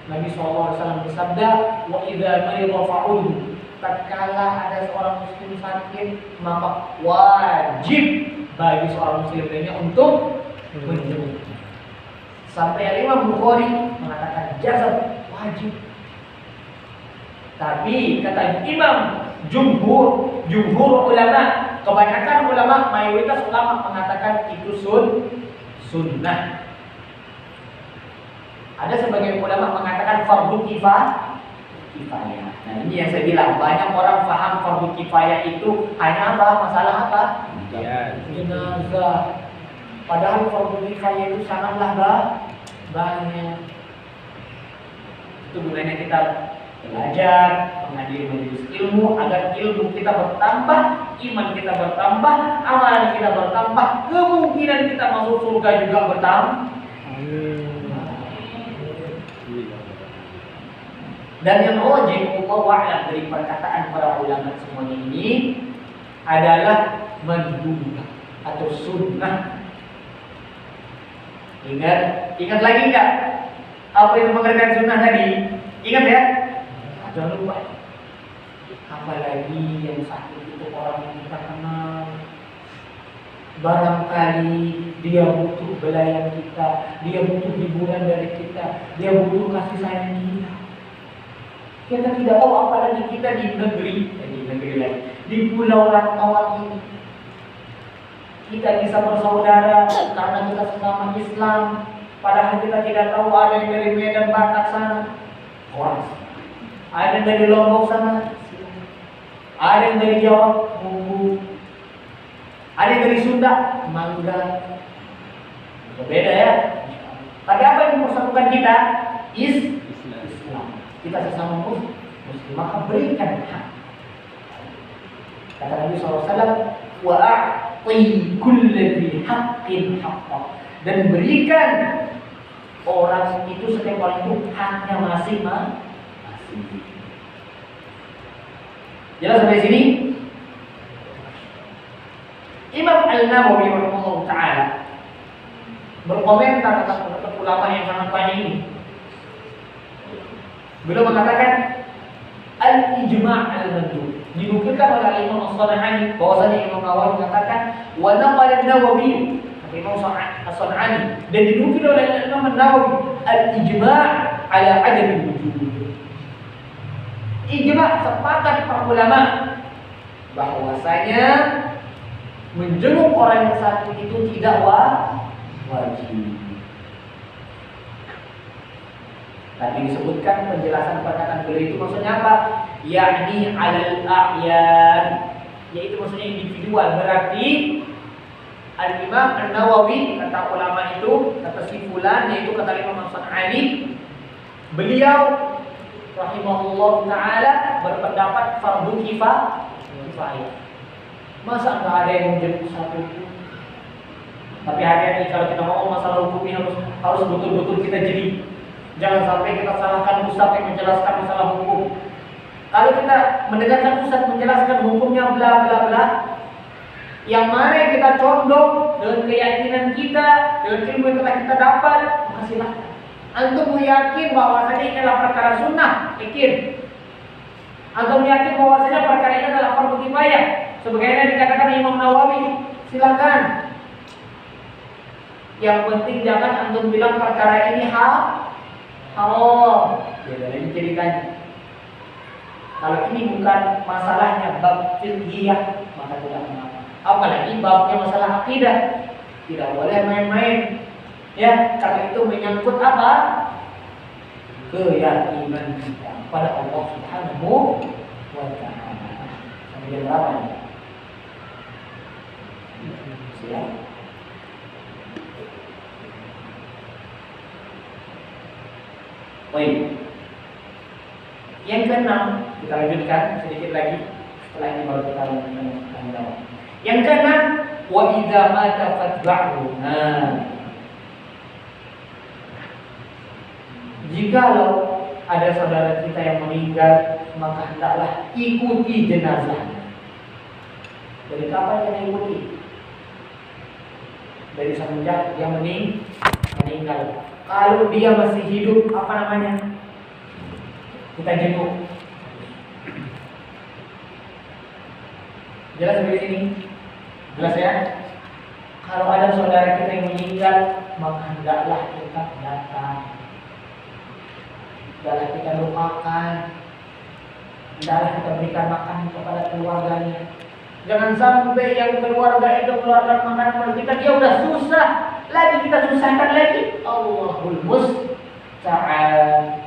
Nabi SAW bersabda, wa idza marida fa'udhu. Tatkala ada seorang muslim sakit, maka wajib bagi seorang muslim lainnya untuk menjenguk. Sampai Imam Bukhari mengatakan jazab wajib. Tapi kata Imam jumhur ulama, kebanyakan ulama, mayoritas ulama mengatakan itu sunnah. Ada sebagian ulama mengatakan fardu kifayah. Nah, ini yang saya bilang, banyak orang paham fardu kifayah itu hanya apa? Masalah apa? Jenazah. Padahal fardu kifayah itu sangatlah banyak. Itu gunanya kita belajar, menghadiri majelis ilmu agar ilmu kita bertambah, iman kita bertambah, amalan kita bertambah, kemungkinan kita masuk surga juga bertambah. Dan yang wajib Allah dari perkataan para ulama semuanya ini adalah mandubah atau sunnah. Ingat lagi enggak apa yang mengerjakan sunnah tadi? Ingat ya? Jangan lupa. Apalagi yang sakit itu orang yang kita kenal. Barangkali dia butuh belayan kita, dia butuh hiburan dari kita, dia butuh kasih sayang kita. Kita tidak tahu apalagi kita di negeri lain, di pulau rantauan ini. Kita bisa bersaudara karena kita sesama Islam. Padahal kita tidak tahu ada yang dari Medan Batak sana, ada yang dari Lombok sana, ada yang dari Jawa, ada yang dari Sunda, Mangga. Berbeda ya. Tapi apa yang mempersatukan kita? Islam. Kita sesama muslim, maka berikan hak. Kata Nabi SAW, a'ti kulli dzi haqqin haqqah, dan berikan orang itu setiap orang itu haknya masing-masing. Jelas sampai sini? Imam An-Nawawi rahimahullah taala berkomentar tentang pendapat ulama yang sangat banyak ini. Beliau mengatakan al-ijma' al-mandub, dinukilkan oleh Imam As-San'ani bahwasanya Imam Nawawi mengatakan wa naqala an-Nawawi, Imam As-San'ani, dan dinukil oleh Imam Nawawi al-ijma' ala adam al-wujud. Ijma' sepakat para ulama bahwasanya menjenguk orang yang sakit itu tidak wajib. Tadi disebutkan penjelasan perkataan beliau itu maksudnya apa? Yakni alal a'yan, yaitu maksudnya individual. Berarti Al-Imam An-Nawawi, kata ulama itu, kata si fulan, yaitu kata Imam As-San'ani, beliau rahimahullah taala berpendapat fardu kifayah. Masa nggak ada yang menjenguk satu itu? Tapi hati-hati kalau kita ngomong masalah hukum ini harus betul-betul kita jeli. Jangan sampai kita salahkan ustaz yang menjelaskan masalah hukum. Kalau kita mendengarkan ustaz menjelaskan hukumnya bla bla bla, yang mana yang kita condong dengan keyakinan kita, dengan ilmu yang telah kita dapat, maka silahkan. Antum yakin bahwasanya ini adalah perkara sunnah, yakin. Antum yakin bahwasanya perkara ini adalah fardu kifayah, sebagaimana dikatakan Imam Nawawi, silakan. Yang penting jangan antum bilang perkara ini haram. Ya, ini ceritanya. Kalau ini bukan masalahnya bab fiqhiyah, maka tidak mengapa. Apalagi babnya masalah akidah, tidak boleh main-main. Ya, karena itu menyangkut apa? Keyakinan kita pada Allah Subhanahu wa ta'ala. Sampai berapa ya? Siap. Baik. Yang keenam, kita lanjutkan sedikit lagi. Setelah ini baru kita lanjutkan. Yang keenam, wa idza mata fatba'hu. Jikalau ada saudara kita yang meninggal, maka hendaklah ikuti jenazahnya. Dari kapan kita ikuti? Dari semenjak dia meninggal. Kalau dia masih hidup, apa namanya? Kita jenguk. Jelas sampai sini? Jelas ya? Kalau ada saudara kita yang meninggal, maka hendaklah kita datang. Hendaklah kita doakan. Hendaklah kita berikan makan kepada keluarganya. Jangan sampai yang keluarga itu keluarga makanan kepada kita, dia udah susah, lagi kita susahkan lagi. Allahul musta'an.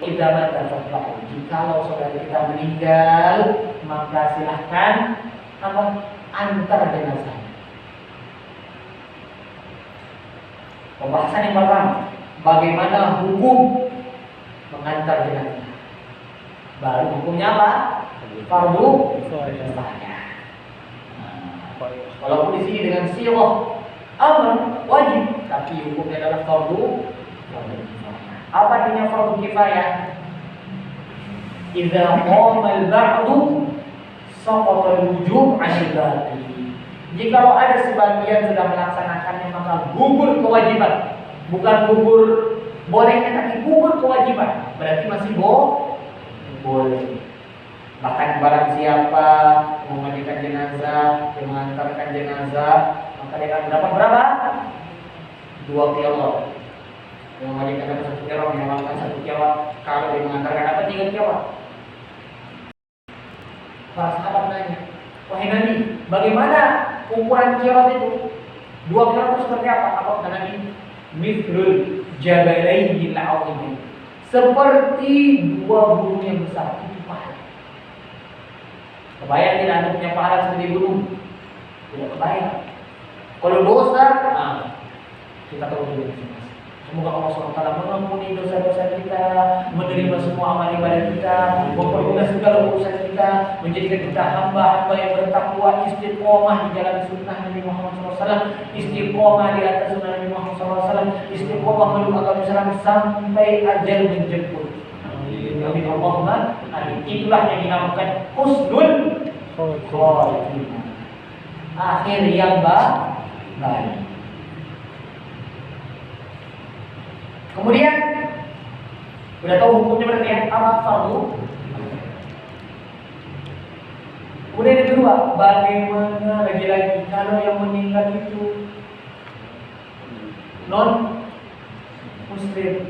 Idza mata fatba'hu. Jikalau saudara kita meninggal, maka silahkan antar jenazah. Pembahasan yang pertama, bagaimana hukum mengantar jenazah. Baru hukumnya apa? Fardu kifayah. Walaupun di sini dengan sirah amr wajib, tapi hukumnya adalah fardu kifayah. Apa artinya fardu kifayah? Idza qama al-ba'du saqata al-wujub 'anil baqi. Jikalau ada sebagian sudah melaksanakannya, maka gugur kewajiban. Bukan gugur bolehnya, tapi gugur kewajiban. Berarti masih boleh. Bahkan barang siapa memandikan jenazah, mengantarkan jenazah, maka dia akan dapat berapa? 2 kilo. Memandikan dapat 1 kilo, mengamalkan 1 kilo. Kalau dia mengantarkan dapat 3 kilo. Para sahabat nanya, wahai Nabi, bagaimana ukuran kilo itu? 2 kilo itu seperti apa? Apa kata Nabi? Mithlul jabalaini al-'azim. Seperti 2 gunung yang besar. Kebayang tidak anda punya pahala seperti gunung? Tidak kebayang. Kalau dosa, kita tahu dulu. Semoga Allah SWT mengampuni dosa-dosa kita, menerima semua amal ibadah kita, mempermudah segala urusan kita. kita, menjadikan kita hamba-hamba yang bertakwa, istiqomah di jalan sunnah Nabi Muhammad SAW, istiqomah di atas sunnah Nabi Muhammad SAW, istiqomah meluk agama Islam sampai ajal menjemput. Amin Allahumma amin. Itulah yang dinamakan husnul khotimah. Akhir yang baik. Kemudian udah tahu hukumnya berarti ya, apa fardu. Kemudian yang kedua, bagaimana lagi-lagi kalau yang meninggal itu non muslim,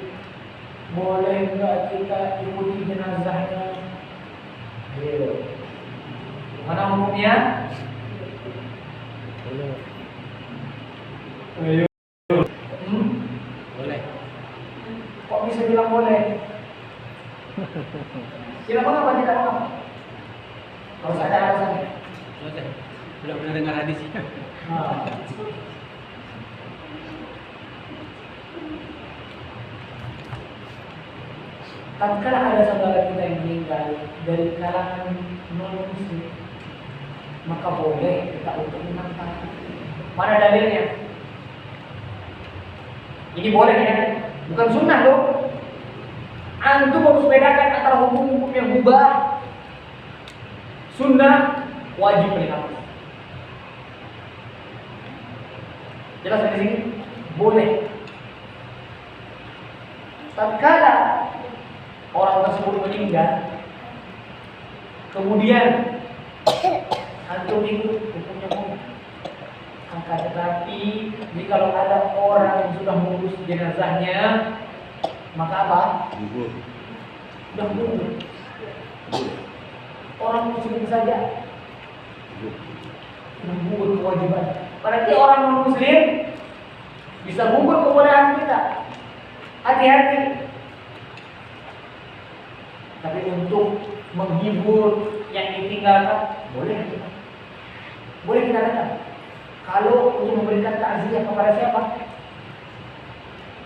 boleh nggak kita ikuti jenazahnya? Ayo, mana hukumnya? Boleh. Boleh. Kok bisa bilang boleh? Kenapa nggak tidak mau? Harus ada alasannya. Sudah pernah dengar hadis. Tatkala ada saudara kita yang meninggal dari kalangan non muslim, maka boleh kita untuk menangkap. Mana dalilnya? Ini boleh ya? Bukan sunnah loh. Antum harus bedakan antara hukum-hukum yang mubah, sunnah, wajib meningkatkan. Jelas di sini? Boleh. Tatkala orang tersebut meninggal, kemudian antum ikut hukumnya mau. Akan tetapi jika ada orang yang sudah mengurus jenazahnya, maka apa? Sudah gugur. Orang muslim saja sudah gugur kewajiban. Berarti orang non muslim bisa gugur kewajiban kita. Hati-hati. Tapi untuk menghibur yang ditinggalkan boleh kita. Boleh kita datang. Kalau untuk memberikan takziah kepada siapa?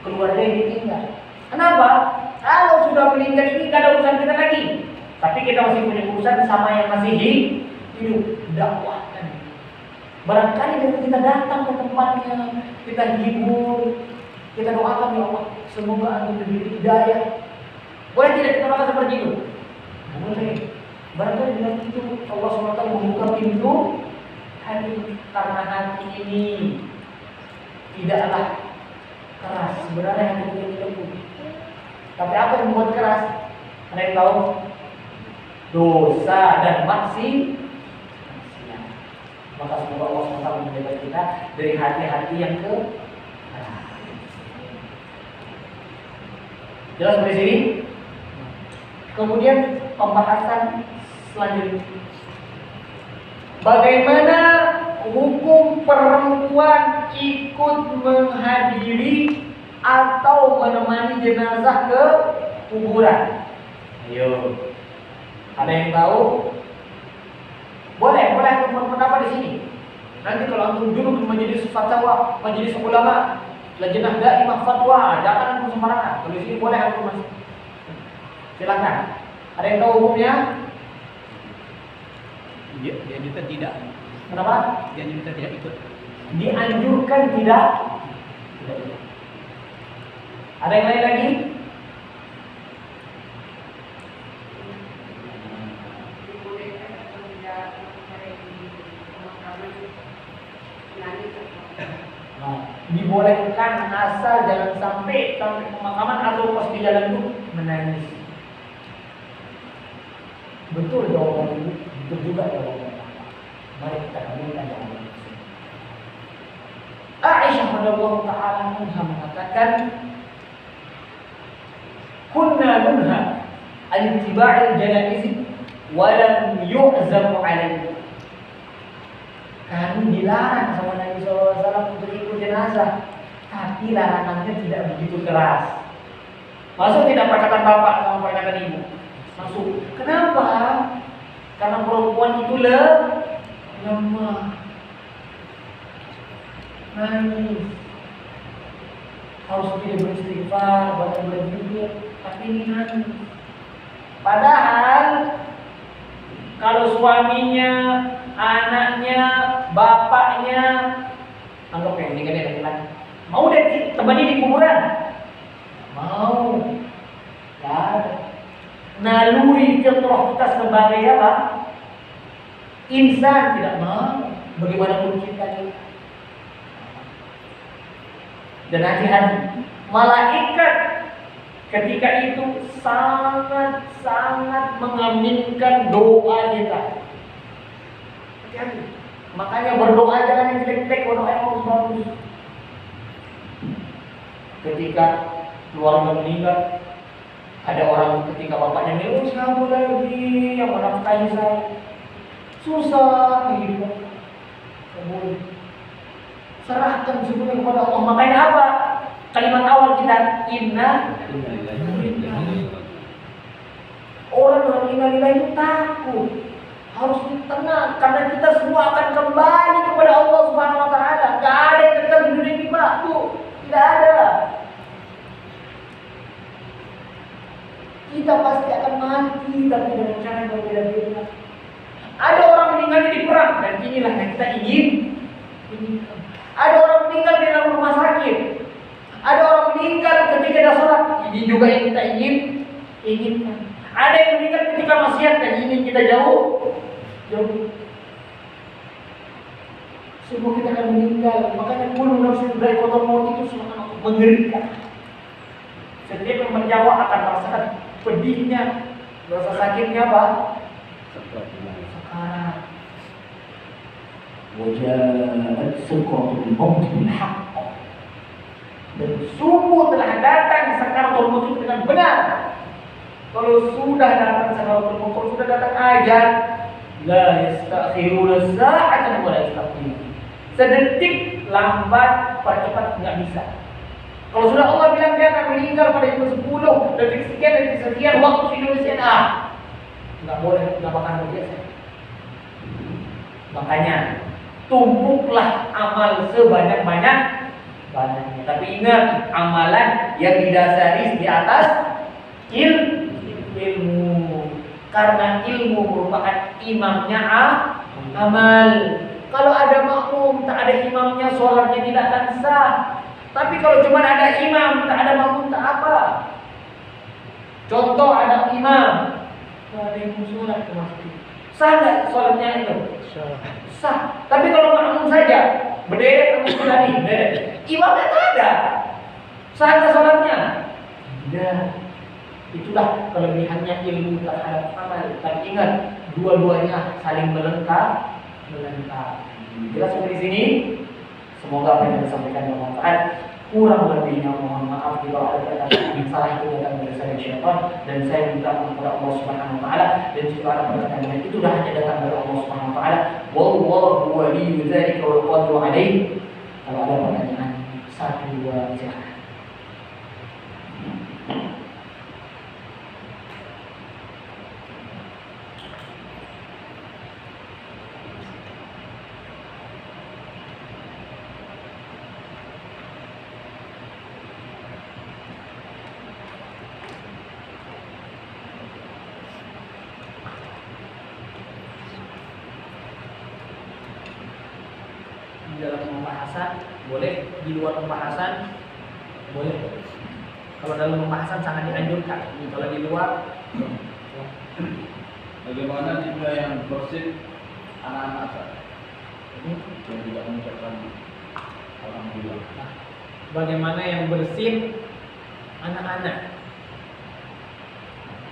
Keluarga yang ditinggal. Kenapa? Kalau sudah meninggal ini tidak ada urusan kita lagi. Tapi kita masih punya urusan sama yang masih hidup. Dakwahkan. Barangkali kalau kita datang ke tempatnya, kita hibur, kita doakan ya Allah, semoga antum diberi hidayah. Boleh tidak kita makan seperti itu? Boleh. Barangkali dengan itu Allah SWT membuka pintu hati, karena hati ini tidaklah keras. Sebenarnya hati kita tidak lembut. Tapi apa yang membuat keras? Ada yang tahu? Dosa dan maksiat. Maka semoga Allah SWT menjaga kita dari hati-hati yang keras. Jelas sampai sini? Kemudian pembahasan selanjutnya. Bagaimana hukum perempuan ikut menghadiri atau menemani jenazah ke kuburan? Ayo. Ada yang tahu? Boleh berpendapat di sini. Nanti kalau antum duduk di majelis fatwa, majelis ulama, lajnah daimah fatwa, jangan antum sembarangan. Kalau di sini boleh antum masuk. Silakan. Ada yang tahu hukumnya? Dianjurkan tidak. Kenapa? Dianjurkan tidak ikut. Dianjurkan tidak. Ada yang lain lagi? Dibolehkan asal jangan sampai pemakaman atau pas di jalan itu menangis. Betul jawaban ini, betul juga jawaban. Mari kita kabulkan jawaban ini. Aisyah radhiyallahu taala anha mengatakan, "Kunna nunha an ittiba'il janaiz wa lam yu'zamu 'alaihi." Kami dilarang sama Nabi SAW untuk ikut jenazah, tapi larangannya tidak begitu keras. Masuk tidak perkataan bapak sama perkataan ibu? Masuk. Kenapa? Karena perempuan itu lemah, nangis, harus dia beristighfar, banyak berzikir, tapi ini nangis. Padahal Kalau suaminya, anaknya, bapaknya, anggap yang meninggal dari lagi, mau deh temani di kuburan? Mau. Gak ada. Naluri fitrah kita sebagai apa? Insan tidak mau. Bagaimanapun kita ini. Dan hati-hati, malaikat ketika itu sangat-sangat mengaminkan doa kita. Hati-hati. Makanya berdoa jangan yang jelek-jelek, berdoa yang bagus-bagus. Ketika keluarga meninggal, ada orang ketika bapaknya meninggal, siapa lagi yang menafkahi saya? Susah begitu. Kemudian serahkan semuanya kepada Allah. Makanya apa? Kalimat awal kita inna orang inna lillahi itu takut, harus tenang karena kita semua akan kembali kepada Allah Subhanahu wa taala. Enggak ada yang kekal di dunia ini, Pak. Tidak ada. Kita pasti akan mati tapi dengan cara yang berbeda-beda. Ada orang meninggal di perang dan inilah yang kita ingin. Ada orang meninggal di dalam rumah sakit. Ada orang meninggal ketika ada sholat. Ini juga yang kita inginkan. Ada yang meninggal ketika maksiat dan ingin kita jauh. Semua kita akan meninggal. Makanya kullu nafsin dha'iqatul maut itu sangat mengerikan. Setiap yang menyawa akan merasakan pedihnya, rasa sakitnya apa? Sekarang. Wajahat sakaratul maut bil haqq. Dan sungguh telah datang sakaratul maut itu dengan benar. Kalau sudah datang sakaratul maut, kalau sudah datang ajal, la yastakhiruna sa'atan wa la yastaqdimun. Sedetik lambat, percepat enggak bisa. Kalau sudah Allah bilang dia akan meninggal pada jam 10, detik sekian waktu Indonesia, nggak boleh, nggak bakal biasa. Makanya tumpuklah amal sebanyak-banyaknya. Tapi ingat, amalan yang didasari di atas ilmu. Karena ilmu merupakan imamnya amal. Kalau ada makmum tak ada imamnya, sholatnya tidak akan sah. Tapi kalau cuma ada imam, tak ada makmum, tak apa. Contoh ada imam, tak ada yang sholat ke masjid, sah nggak sholatnya itu? Sah. Tapi kalau makmum saja, berderet kamu berani, imamnya tak ada, sah nggak sholatnya? Tidak. Itulah kelebihannya ilmu terhadap amal. Tapi ingat, dua-duanya saling melengkapi. Jelas sampai di sini. Semoga apa yang disampaikan bermanfaat. Kurang lebihnya mohon maaf jika ada perkataan yang salah itu datang dari saya syaitan, dan saya minta kepada Allah Subhanahu wa taala, dan jika ada perkataan yang itu dah hanya datang dari Allah Subhanahu wa taala. Wallahu waliyyu dzalika wal qadiru alaih. Kalau ada pertanyaan, 1 2 silakan. Di dalam pembahasan boleh, di luar pembahasan boleh. Kalau dalam pembahasan sangat dianjurkan. Kalau di luar,
bagaimana jika yang bersih anak-anak yang tidak mengucapkan alhamdulillah?
Bagaimana yang bersin anak-anak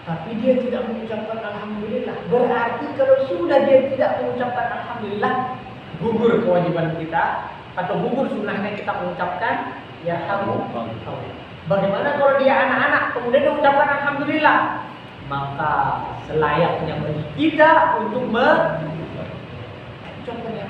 tapi dia tidak mengucapkan alhamdulillah? Berarti kalau sudah dia tidak mengucapkan alhamdulillah, gugur kewajiban kita atau gugur sunnahnya kita mengucapkan ya alhamdulillah. Bagaimana kalau dia anak-anak kemudian dia mengucapkan alhamdulillah? Maka selayaknya bagi kita untuk mengucapkan yang